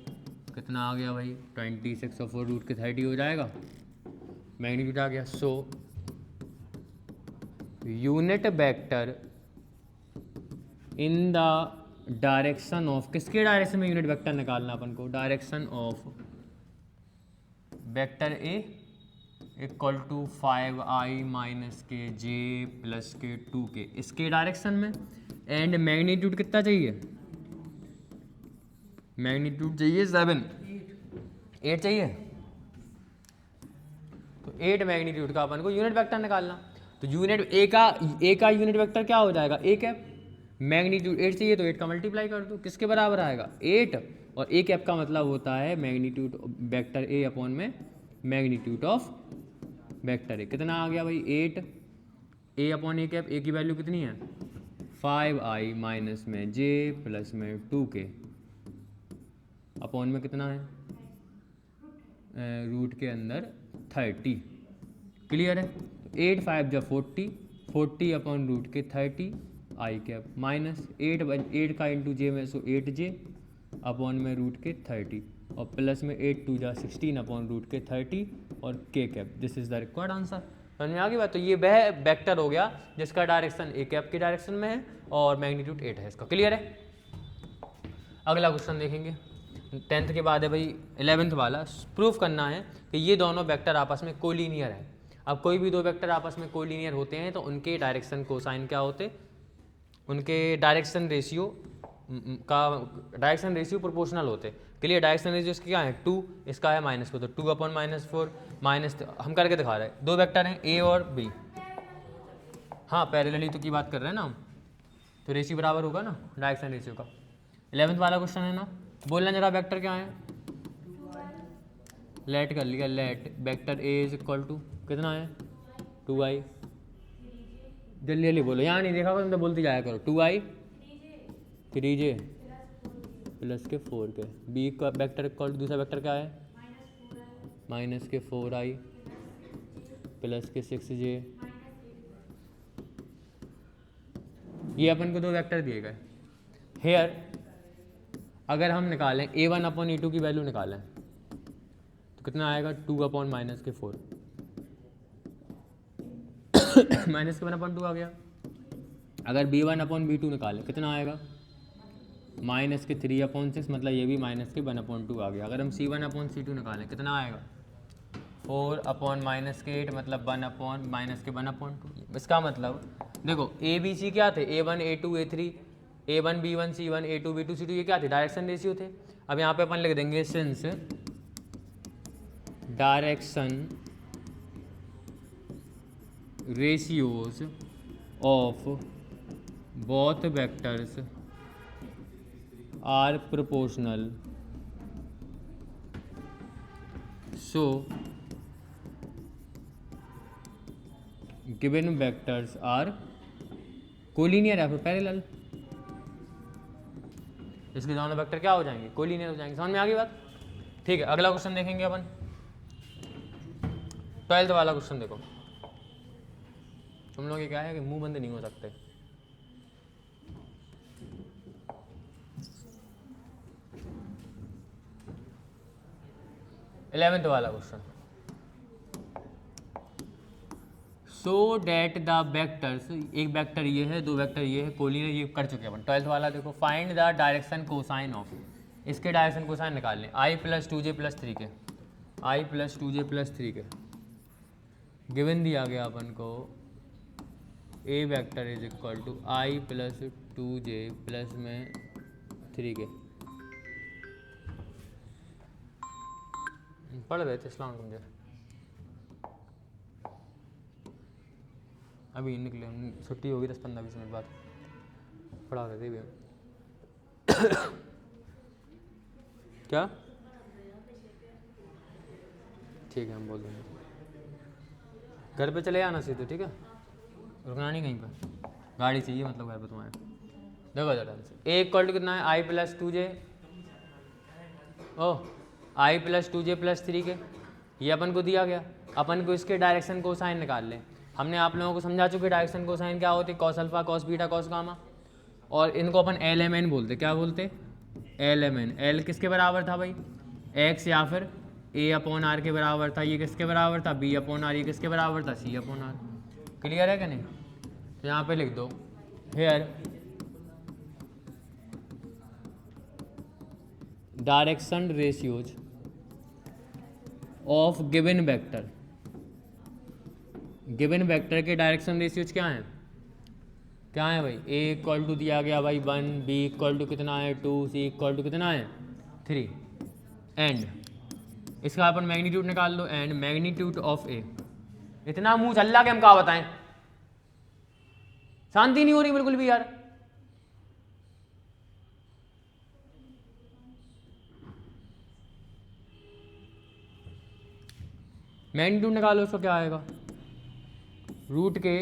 Speaker 1: कितना आ गया भाई 26 और 4 रूट के 30 हो जाएगा, मैग्नीट्यूड आ गया। So unit vector in the direction of, किसके डायरेक्शन में यूनिट वेक्टर निकालना अपन को, direction of vector A equal to 5i minus के जे प्लस के 2k इसके डायरेक्शन में। एंड मैग्नीट्यूड कितना चाहिए, मैग्नीट्यूड चाहिए 7, 8 चाहिए। तो 8 मैग्नीट्यूड का अपन को यूनिट वेक्टर निकालना। तो यूनिट ए का यूनिट वेक्टर क्या हो जाएगा, ए कैप। मैग्नीट्यूड 8 चाहिए तो 8 का मल्टीप्लाई कर दो, किसके बराबर आएगा 8, और ए कैप का मतलब होता है मैग्नीट्यूड वेक्टर ए अपॉन में मैग्नीट्यूड ऑफ वेक्टर ए। कितना आ गया भाई 8 ए अपॉन ए कैप। ए की वैल्यू कितनी है 5i माइनस में जे प्लस में 2k अपॉन में कितना है रूट के अंदर 30। क्लियर है। 8 5 जब 40 अपॉन रूट के 30 आई कैप माइनस 8 का इंटू जे में, सो 8j अपॉन में रूट के 30 और प्लस में 8 2 जा 16 अपॉन रूट के 30 और के cap. This is the required answer. समझ में आ गई बात। तो ये वह वेक्टर हो गया जिसका डायरेक्शन ए कैप के डायरेक्शन में है और मैग्नीट्यूड 8 है इसका। क्लियर है। अगला क्वेश्चन देखेंगे। 10th के बाद है भाई 11th वाला। प्रूफ करना है कि ये दोनों वेक्टर आपस में कोलिनियर है। अब कोई भी दो वेक्टर आपस में कोलिनियर होते हैं तो उनके डायरेक्शन कोसाइन क्या होते, उनके डायरेक्शन रेशियो प्रोपोर्शनल होते। क्लियर। डायरेक्शन रेशियो इसके क्या है 2, इसका है -4, तो 2 अपॉन -4 माइनस हम करके दिखा रहे हैं। दो वेक्टर हैं ए और बी, हाँ पैरेलली तो की बात कर रहे हैं ना हम, तो रेशियो बराबर होगा ना डायरेक्शन रेशियो का। 11th वाला क्वेश्चन है ना। बोलना जरा वेक्टर क्या है, लेट कर लिया, let vector A is equal to कितना है 2i। जल्दी जल्दी बोलो, यहाँ नहीं देखा तुम तो बोलती जाया करो। 2i 3j प्लस के 4k। बी का वेक्टर इक्वल टू दूसरा वेक्टर क्या है माइनस के 4i प्लस के 6j। ये अपन को दो वेक्टर दिए गए। हेयर अगर हम निकालें a1 अपॉन a2 की वैल्यू निकालें तो कितना आएगा 2 अपॉन माइनस के 4 माइनस के 1 अपॉन 2 आ गया। अगर b1 अपॉन b2 निकालें कितना आएगा माइनस के 3 अपॉन 6, मतलब ये भी माइनस के 1 अपॉन 2 आ गया। अगर हम c1 अपॉन c2 निकालें कितना आएगा 4 अपॉन माइनस के 8, मतलब 1 अपॉन माइनस के 1 अपॉन 2। इसका मतलब देखो ए बी सी क्या थे a1 a2 a3, a1 b1 c1 a2 b2 c2, ये क्या थे डायरेक्शन रेशियो थे। अब यहाँ पे अपन लिख देंगे since direction ratios of both vectors are proportional, so given vectors are collinear या फिर पैरेलल। इसलिए दोनों वेक्टर क्या हो जाएंगे कोलिनियर हो जाएंगे। समझ में आ गई बात। ठीक है। अगला क्वेश्चन देखेंगे अपन 12th वाला क्वेश्चन। देखो तुम लोग ये क्या है कि मुंह बंद नहीं हो सकते। इलेवेंथ वाला question. So that the vectors, एक वेक्टर ये है दो वेक्टर ये है कोलिनियर, ये कर चुके हैं अपन। 12th वाला देखो find the direction cosine of, इसके डायरेक्शन कोसाइन निकाल लें i plus 2j plus 3k, i plus 2j plus 3k। Given दिया गया अपन को A vector is equal to i plus 2j plus में 3k। पढ़ रहे थे इस्लाम मुझे अभी निकले, छुट्टी होगी 10-15-20 मिनट बाद, पढ़ा रहे थे भी क्या ठीक है हम बोल देंगे। घर पे चले आना सीधे, ठीक है रुकना नहीं कहीं पर, गाड़ी चाहिए मतलब घर पे तुम्हारे। देखो जरा ए इक्वल टू कितना है i plus 2j, oh i plus 2j plus 3k, ये अपन को दिया गया। अपन को इसके डायरेक्शन कोसाइन निकाल लें। हमने आप लोगों को समझा चुके डायरेक्शन कोसाइन क्या होती है, cos alpha cos beta cos gamma, और इनको अपन एल एम एन बोलते। क्या बोलते एल एम एन। एल किसके बराबर था भाई एक्स या फिर ए अपॉन आर के बराबर था। ये किसके बराबर था बी अपॉन आर। ये किसके बराबर था सी अपॉन आर। क्लियर है कि नहीं। तो यहाँ पे लिख दो here direction ratios of given vector given vector के डायरेक्शन रेशियोज क्या हैं, क्या है भाई, ए इक्वल टू दिया गया भाई 1, बी इक्वल टू कितना है 2, सी इक्वल टू कितना है 3, एंड इसका अपन मैग्नीट्यूड निकाल लो, एंड मैग्नीट्यूड ऑफ ए। इतना मुंह चल के हम क्या बताएं, शांति नहीं हो रही बिल्कुल भी यार। मैग्नीट्यूड निकालो, उसको क्या आएगा, रूट के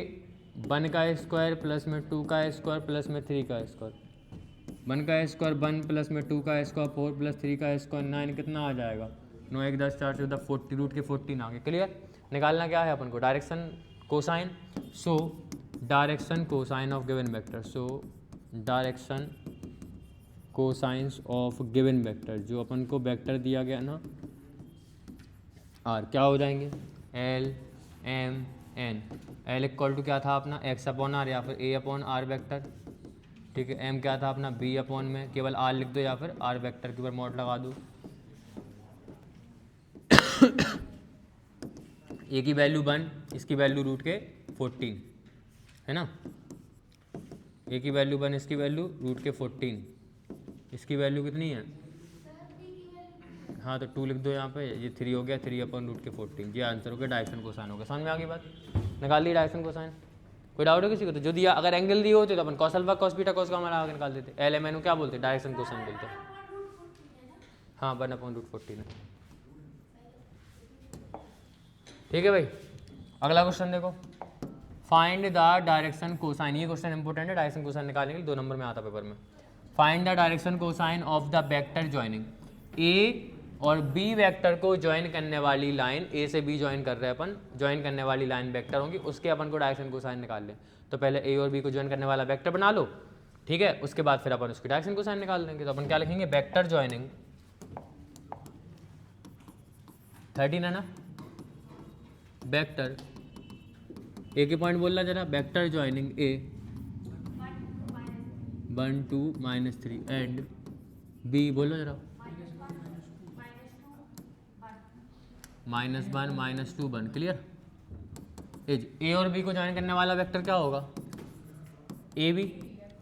Speaker 1: 1 का स्क्वायर प्लस में 2 का स्क्वायर प्लस में 3 का स्क्वायर, 1 का स्क्वायर 1 प्लस में 2 का स्क्वायर 4 प्लस 3 का स्क्वायर 9, कितना आ जाएगा 9 1 10 4 14 40, रूट के 14 आ गए। क्लियर। निकालना क्या है अपन को, direction cosine. So direction cosine of given vector, so direction cosines of given vector, जो अपन को वेक्टर दिया गया ना आर, क्या हो जाएंगे L M N. L equal to क्या था अपना एक्स अपॉन आर या फिर ए अपॉन आर वेक्टर, ठीक है। एम क्या था अपना बी अपॉन में केवल आर लिख दो या फिर आर वेक्टर के ऊपर मॉड लगा दो। ए की वैल्यू 1, इसकी वैल्यू रूट के 14 है ना, ए की वैल्यू 1, इसकी वैल्यू रूट के 14, इसकी वैल्यू कितनी है, हाँ तो 2 लिख दो यहाँ पे, ये 3 हो गया, 3 अपॉन रूट के 14, ये आंसर हो गया, डायरेक्शन कोसाइन हो गया। समझ में आ गई बात, निकाल ली डायरेक्शन कोसाइन। कोई डाउट है किसी को, तो जो दिया अगर एंगल दिए होते तो अपन cos alpha cos beta cos gamma लगा के निकाल देते। एल एम एन क्या बोलते, डायरेक्शन कोसाइन बोलते हैं। हाँ 1 अपॉन रूट 14 है, ठीक है भाई। अगला क्वेश्चन देखो, फाइंड द डायरेक्शन कोसाइन। ये क्वेश्चन इंपॉर्टेंट है, डायरेक्शन कोसाइन निकालने के लिए 2 नंबर में आता पेपर में। Find the direction cosine of the vector joining A और बी वेक्टर को ज्वाइन करने वाली लाइन, ए से बी ज्वाइन कर रहे हैं अपन, ज्वाइन करने वाली लाइन वेक्टर होंगी, उसके अपन को डायरेक्शन कोसाइन निकाल लें। तो पहले ए और बी को ज्वाइन करने वाला वेक्टर बना लो, ठीक है, उसके बाद फिर अपन उसकी डायरेक्शन कोसाइन निकाल लेंगे। तो अपन क्या लिखेंगे, वेक्टर ज्वाइनिंग 13 है ना, वेक्टर ए के पॉइंट बोलना जरा, vector joining A 1 2 -3 and B बोलो जरा -1 -2 1। क्लियर। ए और बी को ज्वाइन करने वाला वेक्टर क्या होगा, ए बी,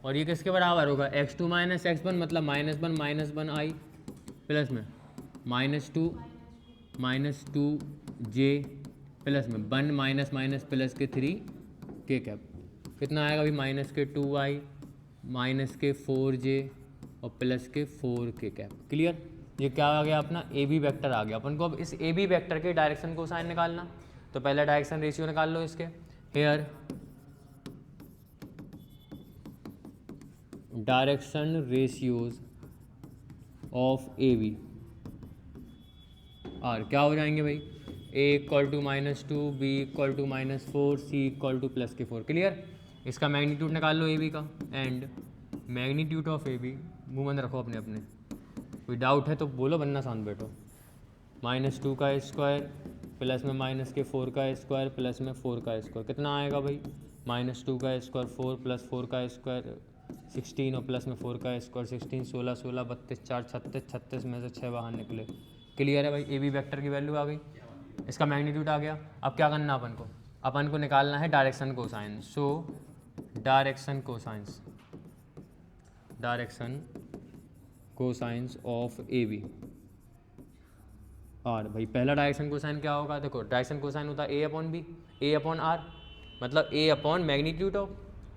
Speaker 1: और ये किसके बराबर होगा, x2 - x1, मतलब -1 -1 i प्लस में -2 j प्लस में 1 माइनस प्लस के 3 के कैप, कितना आएगा अभी -2i -4j और प्लस के 4 के कैप। क्लियर। ये क्या आ गया अपना, ए बी वेक्टर आ गया। अपन को अब इस ए बी वेक्टर के डायरेक्शन कोसाइन निकालना, तो पहले डायरेक्शन रेशियो निकाल लो इसके। Here direction ratios of A B are क्या हो जाएंगे भाई, A equal to -2, B equal to -4, C equal to plus K 4। Clear. इसका मैग्नीट्यूड निकाल लो ए बी का, and magnitude of A B, मुँह बंद रखो अपने अपने, कोई डाउट है तो बोलो वरना शांत बैठो। -2 का स्क्वायर प्लस में -4 का स्क्वायर प्लस में 4 का स्क्वायर, कितना आएगा भाई, -2 का स्क्वायर 4 प्लस 4 का स्क्वायर 16 और प्लस में 4 का स्क्वायर 16, 16 16 32 4 36, 36 में से 6 बाहर निकले। क्लियर है भाई, ए बी वेक्टर की वैल्यू आ गई, इसका मैग्नीट्यूड आ गया। अब क्या करना अपन को निकालना है direction cosine. So direction cosines of A B are. भाई पहला डायरेक्शन कोसाइन क्या होगा, देखो डायरेक्शन कोसाइन होता है A upon B, A upon R, मतलब ए अपॉन मैग्नीट्यूड ऑफ,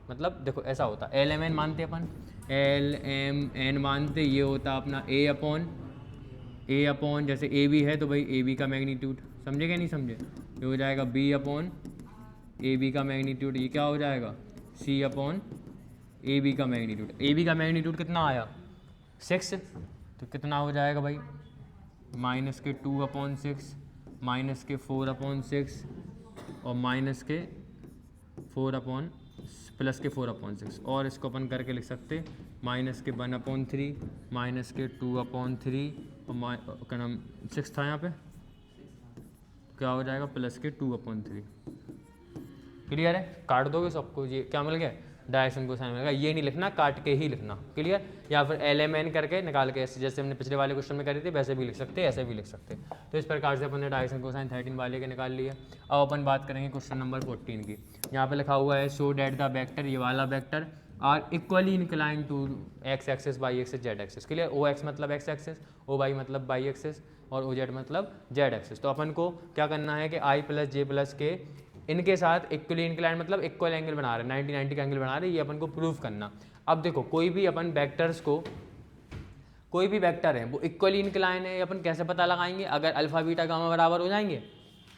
Speaker 1: मतलब देखो ऐसा होता है, एल एम एन मानते अपन, एल एम एन मानते, ये होता अपना ए अपॉन जैसे ए बी है तो भाई ए बी का मैग्नीट्यूड, समझे क्या नहीं समझे, ये हो जाएगा बी अपॉन ए बी का मैग्नीट्यूड, ये क्या हो जाएगा सी अपॉन ए बी का मैग्नीट्यूड। ए बी का मैग्नीट्यूड कितना आया 6, तो कितना हो जाएगा भाई -2/6 -4/6 और +4/6, और इसको अपन करके लिख सकते -1/3 -2/3 और क्या नाम 6 था यहाँ पे, क्या हो जाएगा +2/3। क्लियर है, काट दोगे सबको, ये क्या मिल गया डायरेक्शन कोसाइन मिलेगा। ये नहीं लिखना, काट के ही लिखना, क्लियर। या फिर LMN करके निकाल के, जैसे हमने पिछले वाले क्वेश्चन में करी थी वैसे भी लिख सकते, ऐसे भी लिख सकते। तो इस प्रकार से अपन ने डायरेक्शन कोसाइन 13 वाले के निकाल लिया। अब अपन बात करेंगे क्वेश्चन नंबर 14 की। यहाँ पे लिखा हुआ है शो डेट द वेक्टर, ये वाला vector are equally incline to X axes Y axes Z axes, clear. O X मतलब एक्स एक्सेस, ओ वाई मतलब वाई एक्सेस और ओ जेड मतलब जेड एक्सेस। तो अपन को क्या करना है कि आई प्लस जे प्लस के इनके साथ इक्वली इंक्लाइन मतलब इक्वल एंगल बना रहे हैं, 90 का एंगल बना रहे हैं, ये अपन को प्रूव करना। अब देखो कोई भी अपन वेक्टर्स को, कोई भी वेक्टर है वो इक्वली इंक्लाइन है, अपन कैसे पता लगाएंगे? अगर अल्फा बीटा गामा बराबर हो जाएंगे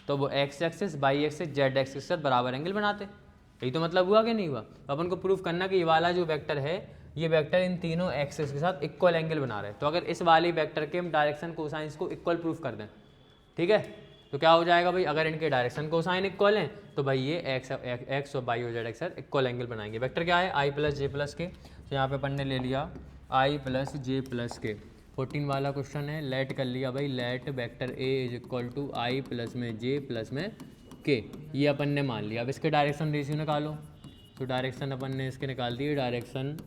Speaker 1: तो वो X axis Y axis Z axis के साथ बराबर एंगल बनाते। यही तो मतलब हुआ कि नहीं हुआ? तो अपन को प्रूफ करना कि ये वाला जो वेक्टर है, ये वेक्टर इन तीनों एक्सिस के साथ इक्वल एंगल बना रहे हैं। तो अगर इस वाले वेक्टर के हम डायरेक्शन कोसाइंस को इक्वल प्रूफ कर दें, ठीक है, तो क्या हो जाएगा भाई? अगर इनके डायरेक्शन कोसाइन इक्वल हैं तो भाई ये एक्स और वाई और जेड एक्स इक्वल एंगल बनाएंगे। वेक्टर क्या है? आई प्लस जे प्लस के। तो यहाँ पे अपन ने ले लिया आई प्लस जे प्लस के। 14 वाला क्वेश्चन है, लेट कर लिया भाई, let vector A is equal to I plus में जे प्लस में के, ये अपन ने मान लिया। अब इसके डायरेक्शन रेशियो निकालो। तो डायरेक्शन अपन ने इसके निकाल दिए, डायरेक्शन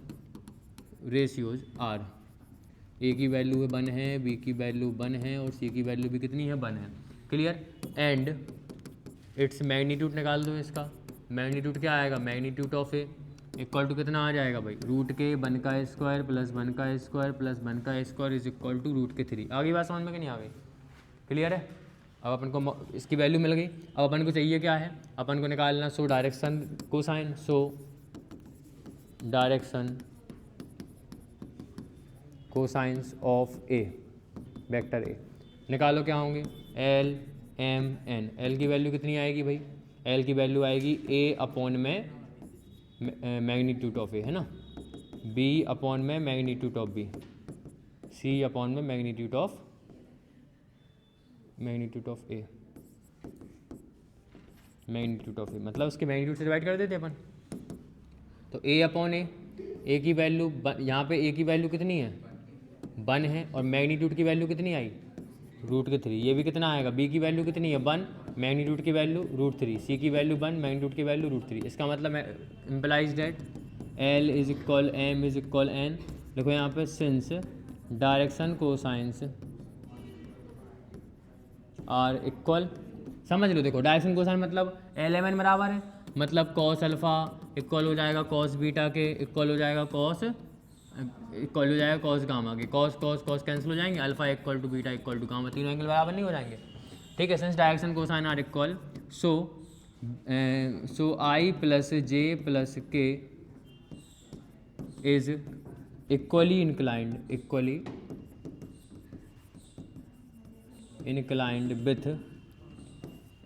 Speaker 1: रेशियोज आर, ए की वैल्यू 1 है, बी की वैल्यू 1 है और सी की वैल्यू भी कितनी है? 1 है, क्लियर। एंड इट्स मैग्नीट्यूड निकाल दो इसका। मैग्नीट्यूड क्या आएगा? Magnitude of A equal to कितना आ जाएगा भाई? रूट के 1 का स्क्वायर प्लस 1 का स्क्वायर प्लस 1 का square is equal to root के 3। आगे बात समझ में कि नहीं आ गई? क्लियर है। अब अपन को इसकी वैल्यू मिल गई। अब अपन को चाहिए क्या है? अपन को निकालना so direction cosine, so direction cosines of A, vector A निकालो। क्या होंगे? L M N. एल की वैल्यू कितनी आएगी भाई? एल की वैल्यू आएगी ए अपॉन में मैग्नीट्यूड ऑफ ए, है ना, बी अपॉन में magnitude of B, C upon में magnitude of A, magnitude of A मतलब उसके मैग्नीट्यूड से डिवाइड कर देते अपन। तो ए अपॉन ए की वैल्यू, यहाँ पे ए की वैल्यू कितनी है? 1 है और मैग्नीट्यूड की वैल्यू कितनी आई? रूट के 3। ये भी कितना आएगा? बी की वैल्यू कितनी है? 1, मैग्नीट्यूड की वैल्यू रूट 3, सी की वैल्यू 1, मैग्नीट्यूड की वैल्यू रूट 3। इसका मतलब implies that L is equal M is equal N. देखो यहाँ पे since direction cosines are equal, समझ लो। देखो डायरेक्शन कोसाइन मतलब एल एम एन बराबर है, मतलब कॉस अल्फा इक्वल हो जाएगा कॉस बीटा के, इक्वल हो जाएगा कॉस गामा के। कॉस कॉस कॉस कैंसिल हो जाएंगे, alpha equal to beta equal to gamma, तीनों एंगल बराबर नहीं हो जाएंगे, ठीक है। Since direction cosine are equal, so I plus J plus K is equally inclined with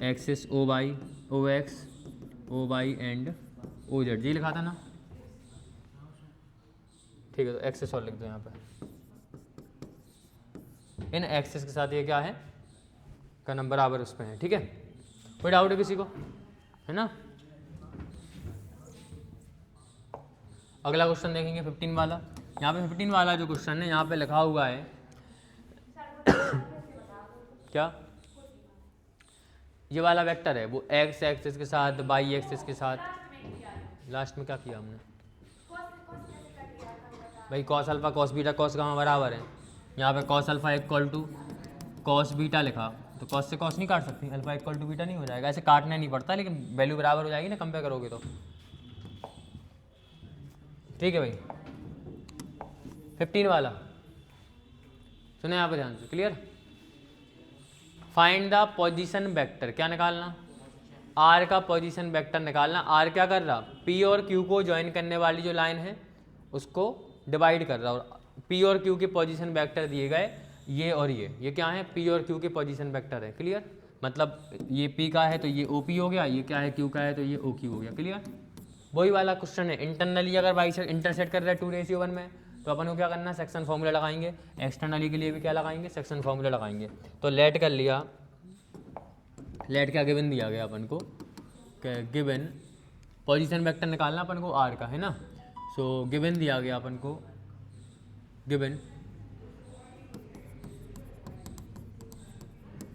Speaker 1: axis O Y, O X, O Y and O Z. जी लिखा था ना, ठीक है। तो एक्सिस और लिख दो यहाँ पे, इन एक्सिस के साथ ये क्या है? का नंबर बराबर उस पर है, ठीक है। कोई डाउट है किसी को? है ना। अगला क्वेश्चन देखेंगे 15 वाला। यहाँ पे 15 वाला जो क्वेश्चन है, यहाँ पे लिखा हुआ है क्या? ये वाला वेक्टर है वो एक्स एक्सिस के साथ, वाई एक्सिस के साथ, लास्ट में क्या किया हमने भाई? Cos alpha cos beta cos gamma बराबर है। यहाँ पे cos alpha equal to cos beta लिखा, तो कॉस से कॉस नहीं काट सकती, अल्फा इक्वल टू बीटा नहीं हो जाएगा। ऐसे काटना नहीं पड़ता, लेकिन वैल्यू बराबर हो जाएगी ना कंपेयर करोगे तो, ठीक है भाई। 15 वाला सुने यहाँ पे ध्यान से, clear. Find the position vector, क्या निकालना? आर का पोजीशन वेक्टर निकालना। आर क्या कर रहा? पी और क्यू को ज्वाइन करने वाली जो लाइन है उसको डिवाइड कर रहा, और पी और क्यू के पोजीशन वेक्टर दिए गए ये और ये क्या है? पी और क्यू के पोजीशन वेक्टर है, क्लियर। मतलब ये पी का है तो ये ओ पी हो गया, ये क्या है? क्यू का है तो ये ओ क्यू हो गया, क्लियर। वही वाला क्वेश्चन है। इंटरनली अगर बाई से इंटरसेट कर रहा है 2:1 में, तो अपन को क्या करना है? सेक्शन फॉर्मूला लगाएंगे। एक्सटर्नली के लिए भी क्या लगाएंगे? सेक्शन फॉर्मूला लगाएंगे। तो लेट कर लिया, लेट क्या गिवन दिया गया अपन को? गिवन पोजीशन वेक्टर निकालना अपन को आर का, है ना। सो गिवन दिया गया अपन को, given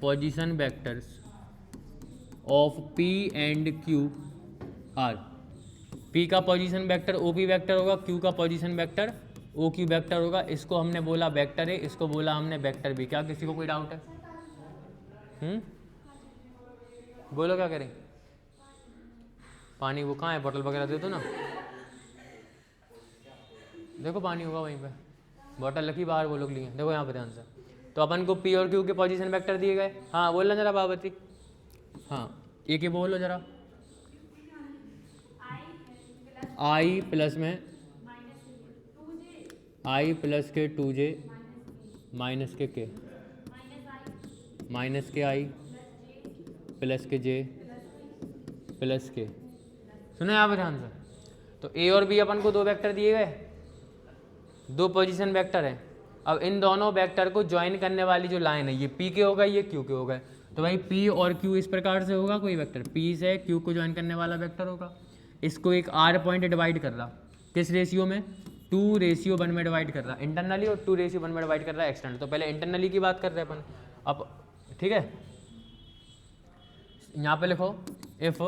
Speaker 1: position vectors of P and Q R, P का पोजीशन वेक्टर OP वेक्टर होगा, Q का पोजीशन वेक्टर OQ वेक्टर होगा। इसको हमने बोला वेक्टर है, इसको बोला हमने वेक्टर भी। क्या किसी को कोई डाउट है? बोलो क्या करें? पानी वो कहाँ है? बोतल वगैरह दे दो ना। देखो पानी होगा वहीं पे, बॉटल रखी बाहर वो लोग लिए। देखो यहाँ पे ध्यान से। तो अपन को P और Q के पोजीशन वेक्टर दिए गए। हाँ बोलना जरा बाबती। हाँ एक ही बोलो जरा। I प्लस में I प्लस के 2J माइनस के K माइनस के I प्लस के J प्लस के। सुनो यहाँ पे ध्यान से। तो A और B अपन को दो वेक्टर दिए गए, दो पोजीशन वेक्टर है। अब इन दोनों वेक्टर को ज्वाइन करने वाली जो लाइन है ये P के होगा, ये Q के होगा। तो भाई P और Q इस प्रकार से होगा, कोई वेक्टर P से Q को ज्वाइन करने वाला वेक्टर होगा। इसको एक R पॉइंट डिवाइड कर रहा, किस रेशियो में? 2:1 में डिवाइड कर रहा इंटरनली, और 2:1 में डिवाइड कर रहा है एक्सटर्नल। तो पहले इंटरनली की बात कर रहे हैं अपन। अब ठीक है, यहाँ पे लिखो if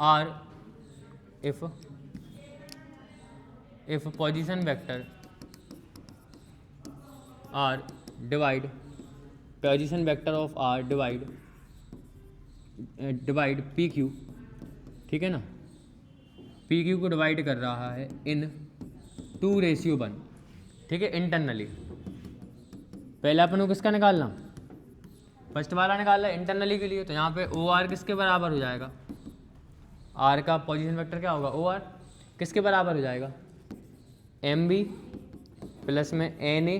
Speaker 1: R if position vector R divide position vector of R divide PQ, ठीक है ना, PQ को डिवाइड कर रहा है इन 2:1, ठीक है, इंटरनली। पहले अपन को किसका निकालना? फर्स्ट वाला निकालना इंटरनली के लिए। तो यहाँ पे OR किसके बराबर हो जाएगा? R का पोजीशन वेक्टर क्या होगा? OR किसके बराबर हो जाएगा? MB प्लस में NA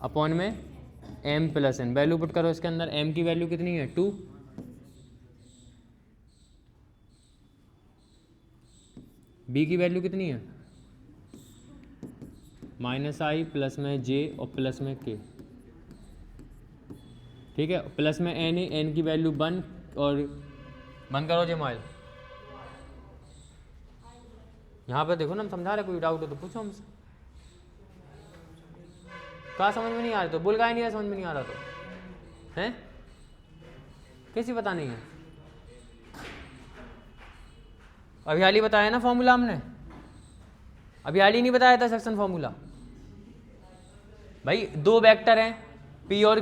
Speaker 1: अपॉन में M plus N। Value put करो इसके अंदर। M की वैल्यू कितनी है? 2। B की वैल्यू कितनी है? -I प्लस में J और प्लस में K, ठीक है, प्लस में NA, N की वैल्यू 1। और बंद करो जी मोबाइल। यहाँ पे देखो ना, हम समझा रहे, कोई डाउट हो तो पूछो हमसे। कहाँ समझ में नहीं आ रहा? तो बोल का ही नहीं है, समझ में नहीं आ रहा तो हैं? कैसी पता नहीं है? अभी हाल ही बताया ना फॉर्मूला हमने, अभी हाल ही नहीं बताया था सेक्शन फॉर्मूला। भाई दो वेक्टर हैं P और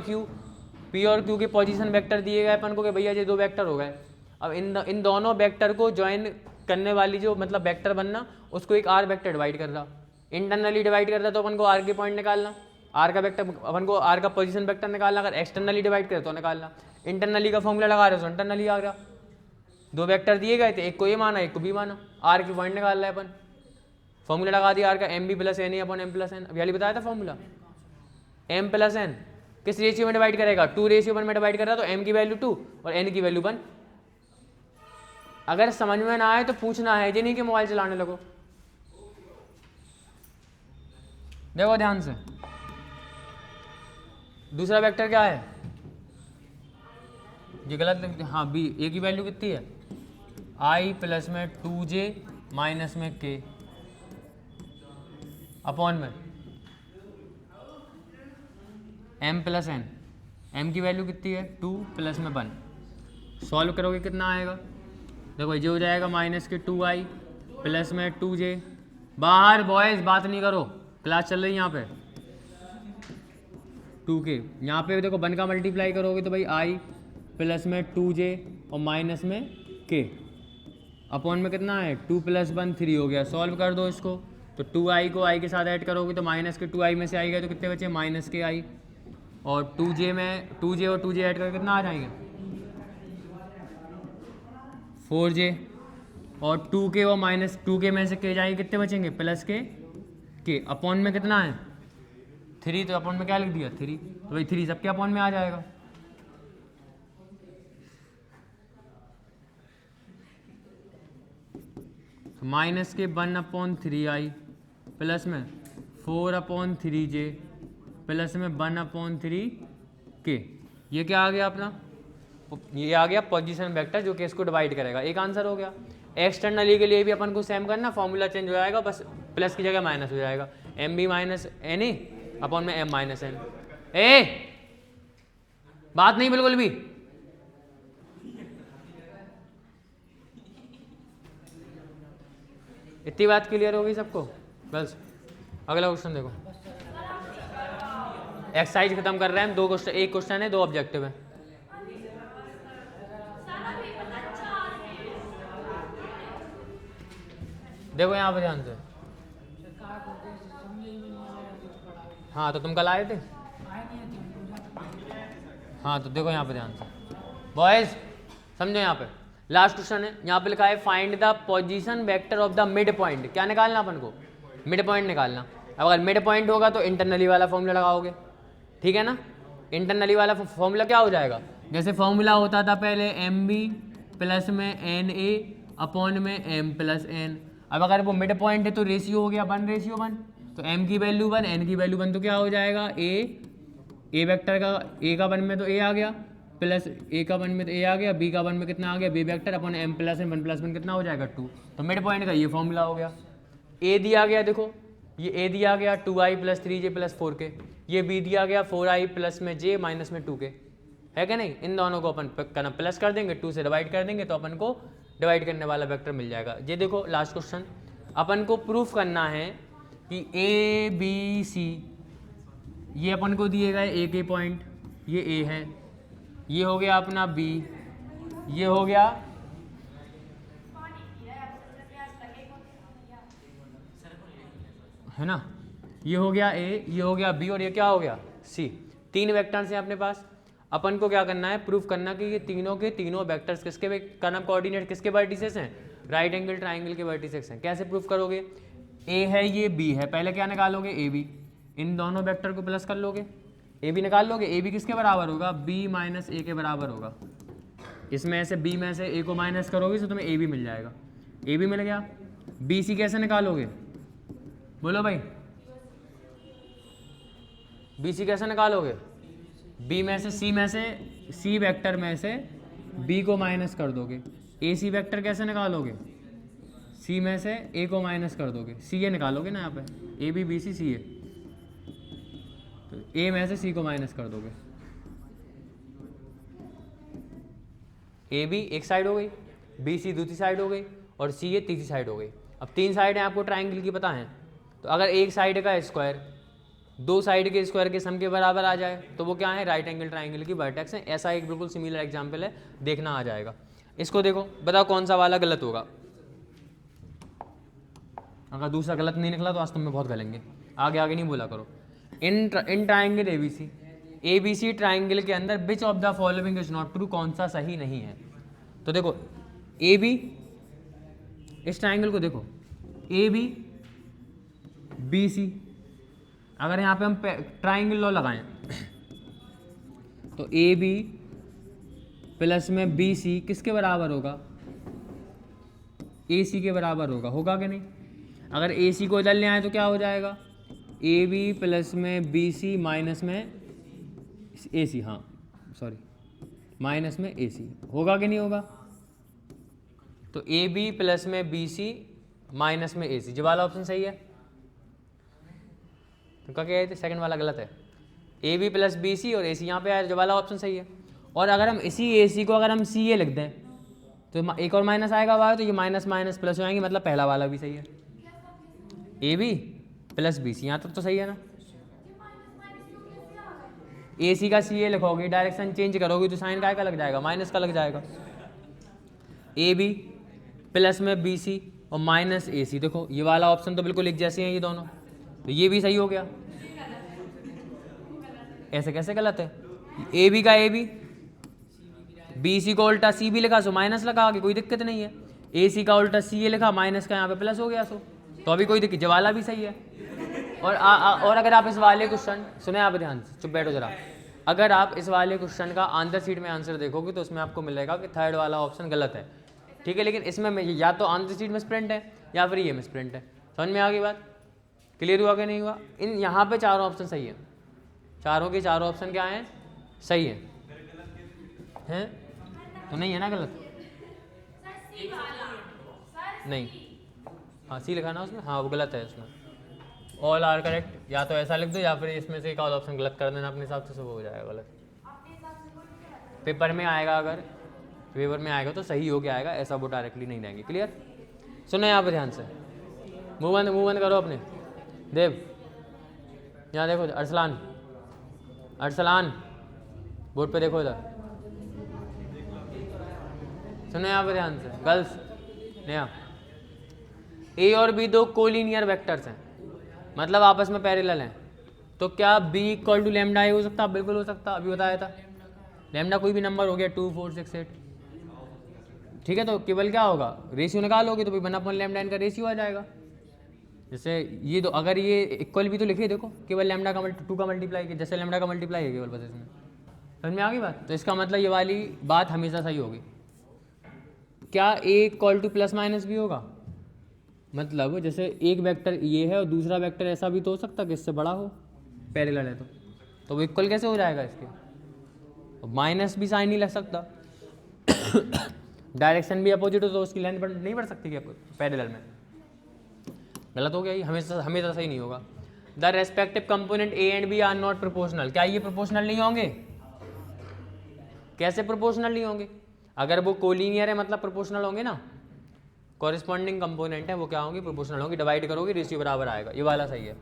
Speaker 1: Q के पोजीशन वेक्टर दिए गए अपन को कि भैया ये दो वेक्टर हो गए। अब इन दोनों वेक्टर को ज्वाइन करने वाली जो मतलब वेक्टर बनना, उसको एक R वेक्टर डिवाइड कर रहा। इंटरनली डिवाइड कर रहा तो अपन को R के पॉइंट निकालना, R का वेक्टर अपन को R का पोजीशन वेक्टर निकालना। अगर एक्सटर्नली डिवाइड करे तो निकालना। इंटरनली का फॉर्मूला लगा रहे हो तो इंटरनली आ गया। दो वेक्टर दिए गए थे, एक को ये माना एक को भी माना, R के पॉइंट निकाल रहे हैं अपन। फॉर्मूला लगा दिया R का MB plus NA upon M plus N। अभी हाल ही बताया था फॉर्मूला। M प्लस N किस रेशियो में डिवाइड करेगा? 2:1 में डिवाइड कर रहा, तो M की वैल्यू 2 और N की वैल्यू 1। अगर समझ में ना आए तो पूछना है, ये नहीं कि मोबाइल चलाने लगो। देखो ध्यान से, दूसरा वेक्टर क्या है? ये गलत लिख दिया। हाँ B, A की वैल्यू कितनी है? I प्लस में 2J माइनस में K अपॉन में M प्लस N। M की वैल्यू कितनी है? 2 प्लस में 1। सॉल्व करोगे कितना आएगा? देखो ये हो जाएगा माइनस के 2I प्लस में 2J। बाहर बॉयज बात नहीं करो, क्लास चल रही है यहाँ पे। 2K यहाँ पे देखो 1 का मल्टीप्लाई करोगे तो भाई I प्लस में 2J और माइनस में K अपॉन में कितना है? 2 प्लस 1 3 हो गया। सॉल्व कर दो इसको, तो 2I को I के साथ ऐड करोगे तो माइनस के 2I में से आई गए तो कितने बचे? माइनस के I। और 2J में 2J और 2J ऐड करके कितना आ जाएंगे? 4J। और 2K और माइनस 2K में से K जाएंगे, कितने बचेंगे? प्लस के K अपॉन में कितना है? 3। तो अपॉन में क्या लिख दिया? 3। तो भाई 3 सबके अपॉन में आ जाएगा। तो माइनस के 1/3I प्लस में 4/3J प्लस में 1/3K। ये क्या आ गया अपना? ये आ गया पोजीशन वेक्टर जो कि इसको डिवाइड करेगा। एक आंसर हो गया। एक्सटर्नली के लिए भी अपन को सेम करना, फॉर्मूला चेंज हो जाएगा, बस प्लस की जगह माइनस हो जाएगा। MB माइनस NA अपॉन में M माइनस N। बात नहीं बिल्कुल भी। इतनी बात क्लियर हो गई सबको? बस अगला क्वेश्चन देखो। एक्सरसाइज खत्म कर रहे हैं हम। 2 क्वेश्चन, 1 क्वेश्चन है, 2 ऑब्जेक्टिव है। देखो यहाँ पे ध्यान से। हाँ तो तुम कल आए थे। हाँ तो देखो यहाँ पे ध्यान से बॉयज, समझो यहाँ पे लास्ट क्वेश्चन है। यहाँ पे लिखा है find the position vector of the mid point. क्या निकालना अपन को? मिड पॉइंट निकालना। अब अगर मिड पॉइंट होगा तो इंटरनली वाला फॉर्मूला लगाओगे, ठीक है ना। इंटरनली वाला फॉर्मूला क्या हो जाएगा? जैसे फॉर्मूला होता था पहले एम बी प्लस में एन ए अपॉन में एम प्लस एन। अब अगर वो मिड पॉइंट है तो रेशियो हो गया 1:1। तो m की वैल्यू 1, n की वैल्यू 1, तो क्या हो जाएगा? ए वेक्टर का ए का 1 में तो ए आ गया, प्लस ए का 1 में तो ए आ गया, बी का 1 में कितना आ गया? B vector upon m plus N, 1 plus 1 कितना हो जाएगा? 2। तो मिड पॉइंट का ये फॉर्मूला हो गया। ए दिया गया, देखो ये ए दिया गया 2i + 3j + 4k, ये बी दिया गया 4i प्लस में j माइनस में 2k, है कि नहीं। इन दोनों को अपन करना प्लस कर देंगे, 2 से डिवाइड कर देंगे तो अपन को डिवाइड करने वाला वेक्टर मिल जाएगा। ये देखो लास्ट क्वेश्चन, अपन को प्रूफ करना है कि ए बी सी, ये अपन को दिए गए ए के पॉइंट, ये ए है, ये हो गया अपना बी, ये हो गया है ना, ये हो गया ए, ये हो गया बी, और ये क्या हो गया? सी। 3 वेक्टर्स हैं अपने पास। अपन को क्या करना है? प्रूफ करना कि ये तीनों के तीनों वेक्टर्स किसके का नाम कोऑर्डिनेट किसके वर्टिसेस हैं? राइट एंगल ट्राइंगल के वर्टिसेस हैं। कैसे प्रूफ करोगे? ए है, ये बी है, पहले क्या निकालोगे? A B. इन दोनों वेक्टर को प्लस कर लोगे, ए बी निकाल लोगे। ए बी किसके बराबर होगा? बी माइनस ए के बराबर होगा। इसमें से बी में से ए को माइनस करोगे तो तुम्हें ए बी मिल जाएगा। ए बी मिल गया। बी सी कैसे निकालोगे? बोलो भाई, बी सी कैसे निकालोगे? बी में से सी वेक्टर में से बी को माइनस कर दोगे। ए सी वेक्टर कैसे निकालोगे? सी में से ए को माइनस कर दोगे, सी ए निकालोगे ना यहाँ पे, ए बी बी सी सी ए, तो ए में से सी को माइनस कर दोगे। ए बी एक साइड हो गई, बी सी दूसरी साइड हो गई, और सी ए तीसरी साइड हो गई। अब 3 साइडें आपको ट्राइंगल की पता हैं, तो अगर एक साइड का स्क्वायर 2 साइड के स्क्वायर के सम के बराबर आ जाए तो वो क्या है? राइट एंगल ट्राइंगल की वर्टेक्स है। ऐसा एक बिल्कुल सिमिलर एग्जाम्पल है, देखना आ जाएगा। इसको देखो, बताओ कौन सा वाला गलत होगा। अगर दूसरा गलत नहीं निकला तो आज तुम में बहुत गलेंगे, आगे नहीं बोला करो। In triangle A B C triangle के अंदर which of the following is not true, कौन सा सही नहीं है? तो देखो ए बी, इस ट्राइंगल को देखो, ए बी बी सी, अगर यहाँ पे हम ट्राइंगल लॉ लगाएं तो ए बी प्लस में बी सी किसके बराबर होगा? ए सी के बराबर होगा कि नहीं? अगर ए सी को इधर ले आए तो क्या हो जाएगा? ए बी प्लस में बी सी माइनस में ए सी, हाँ सॉरी, माइनस में ए सी, होगा कि नहीं होगा? तो ए बी प्लस में बी सी माइनस में ए सी, जो वाला ऑप्शन सही है। तो क्या कहते? सेकंड वाला गलत है। A B plus B C और ए सी यहाँ पे आया, जो वाला ऑप्शन सही है। और अगर हम इसी ए सी को अगर हम सी ए लिख दें तो एक और माइनस आएगा बाहर, तो ये माइनस माइनस प्लस हो जाएंगे, मतलब पहला वाला भी सही है। A B plus B C यहाँ तक तो सही है ना। ए सी का सी ए लिखोगे, डायरेक्शन चेंज करोगे तो साइन का लग जाएगा? माइनस का लग जाएगा। ए बी प्लस में बी सी और माइनस ए सी, देखो ये वाला ऑप्शन तो बिल्कुल एक जैसे हैं ये दोनों, तो ये भी सही हो गया। ऐसे कैसे गलत है? ए बी का ए बी, बी सी को उल्टा सी बी लिखा सो माइनस लगा के कोई दिक्कत नहीं है। ए सी का उल्टा सी ए लिखा, माइनस का यहाँ पे प्लस हो गया सो, तो अभी कोई दिक्कत, वाला भी सही है। और अगर आप इस वाले क्वेश्चन सुने, आप ध्यान से चुप बैठो जरा, अगर आप इस वाले क्वेश्चन का आंसर शीट में आंसर देखोगे तो उसमें आपको मिलेगा कि थर्ड वाला ऑप्शन गलत है, ठीक है। लेकिन इसमें या तो आंसर शीट मिसप्रिंट है या फिर ये मिसप्रिंट है। समझ में आ गई बात? क्लियर हुआ कि नहीं हुआ? इन यहाँ पे चारों ऑप्शन सही है, चारों के चारों ऑप्शन क्या हैं? सही है, हैं? तो नहीं है ना गलत? नहीं, हाँ सी लिखा ना उसमें, हाँ वो गलत है उसमें। ऑल आर करेक्ट, या तो ऐसा लिख दो या फिर इसमें से एक और ऑप्शन गलत कर देना अपने हिसाब से, सब हो जाएगा गलत। पेपर में आएगा, अगर पेपर में आएगा तो सही हो के आएगा, ऐसा वो डायरेक्टली नहीं देंगे। क्लियर? सुनो यहाँ पे ध्यान से, मुंह बंद करो अपने। देव यहाँ देखो, अरसलान, अरसलान बोर्ड पे देखो इधर, सुनो यहाँ पे ध्यान से गर्ल्स। नया ए और बी दो कोलिनियर वेक्टर्स हैं, मतलब आपस में पैरेलल हैं, तो क्या B equal to lambda A हो सकता? बिल्कुल हो सकता, अभी बताया था। लेमडा कोई भी नंबर हो गया 2 4 6 8, ठीक है। तो केवल क्या होगा, रेशियो निकालोगे तो भाई 1 लेमडा इनका रेशियो आ जाएगा। जैसे ये दो, अगर ये इक्वल भी तो लिखे देखो, केवल लेमडा का 2 का मल्टीप्लाई किया, जैसे लेमडा का मल्टीप्लाई है केवल, बस इसमें समझ में आ गई बात। तो इसका मतलब ये वाली बात हमेशा सही होगी। क्या ए इक्वल टू प्लस माइनस भी होगा? मतलब जैसे एक वेक्टर ये है और दूसरा वेक्टर ऐसा भी तो हो सकता है कि इससे बड़ा हो, पैरेलल है तो वो इक्वल कैसे हो जाएगा इसके? माइनस भी साइन नहीं लग सकता डायरेक्शन भी अपोजिट हो तो उसकी लेंथ नहीं बढ़ सकती क्या पैरेलल में? गलत हो गया ये, हमेशा सही नहीं होगा। The respective component A and B are not proportional, क्या ये प्रोपोर्शनल नहीं होंगे? कैसे प्रोपोर्शनल नहीं होंगे? अगर वो कोलिनियर है मतलब प्रोपोर्शनल होंगे ना, कॉरेस्पॉन्डिंग कंपोनेंट है वो क्या होंगे? प्रोपोर्शनल होंगे। डिवाइड करोगे रेशियो बराबर आएगा, ये वाला सही है।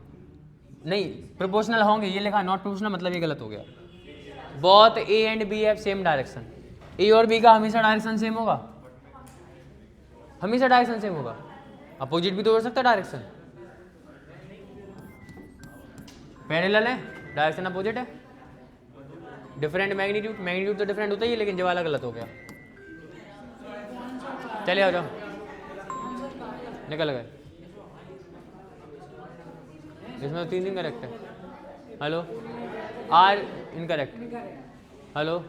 Speaker 1: नहीं, प्रोपोर्शनल होंगे ये लिखा, नॉट प्रोपोर्शनल मतलब ये गलत हो गया। Both A and B have same direction, ए और बी का हमेशा डायरेक्शन सेम होगा, हमेशा डायरेक्शन सेम होगा। अपोजिट भी तो हो सकता है डायरेक्शन, पैरेलल है डायरेक्शन अपोजिट है, डिफरेंट मैग्नीट्यूड, मैग्नीट्यूड तो डिफरेंट होता ही है, लेकिन ये वाला गलत हो गया। चले आ जाओ, निकल गए। इसमें तो 3 करेक्ट है। Hello, are incorrect. हेलो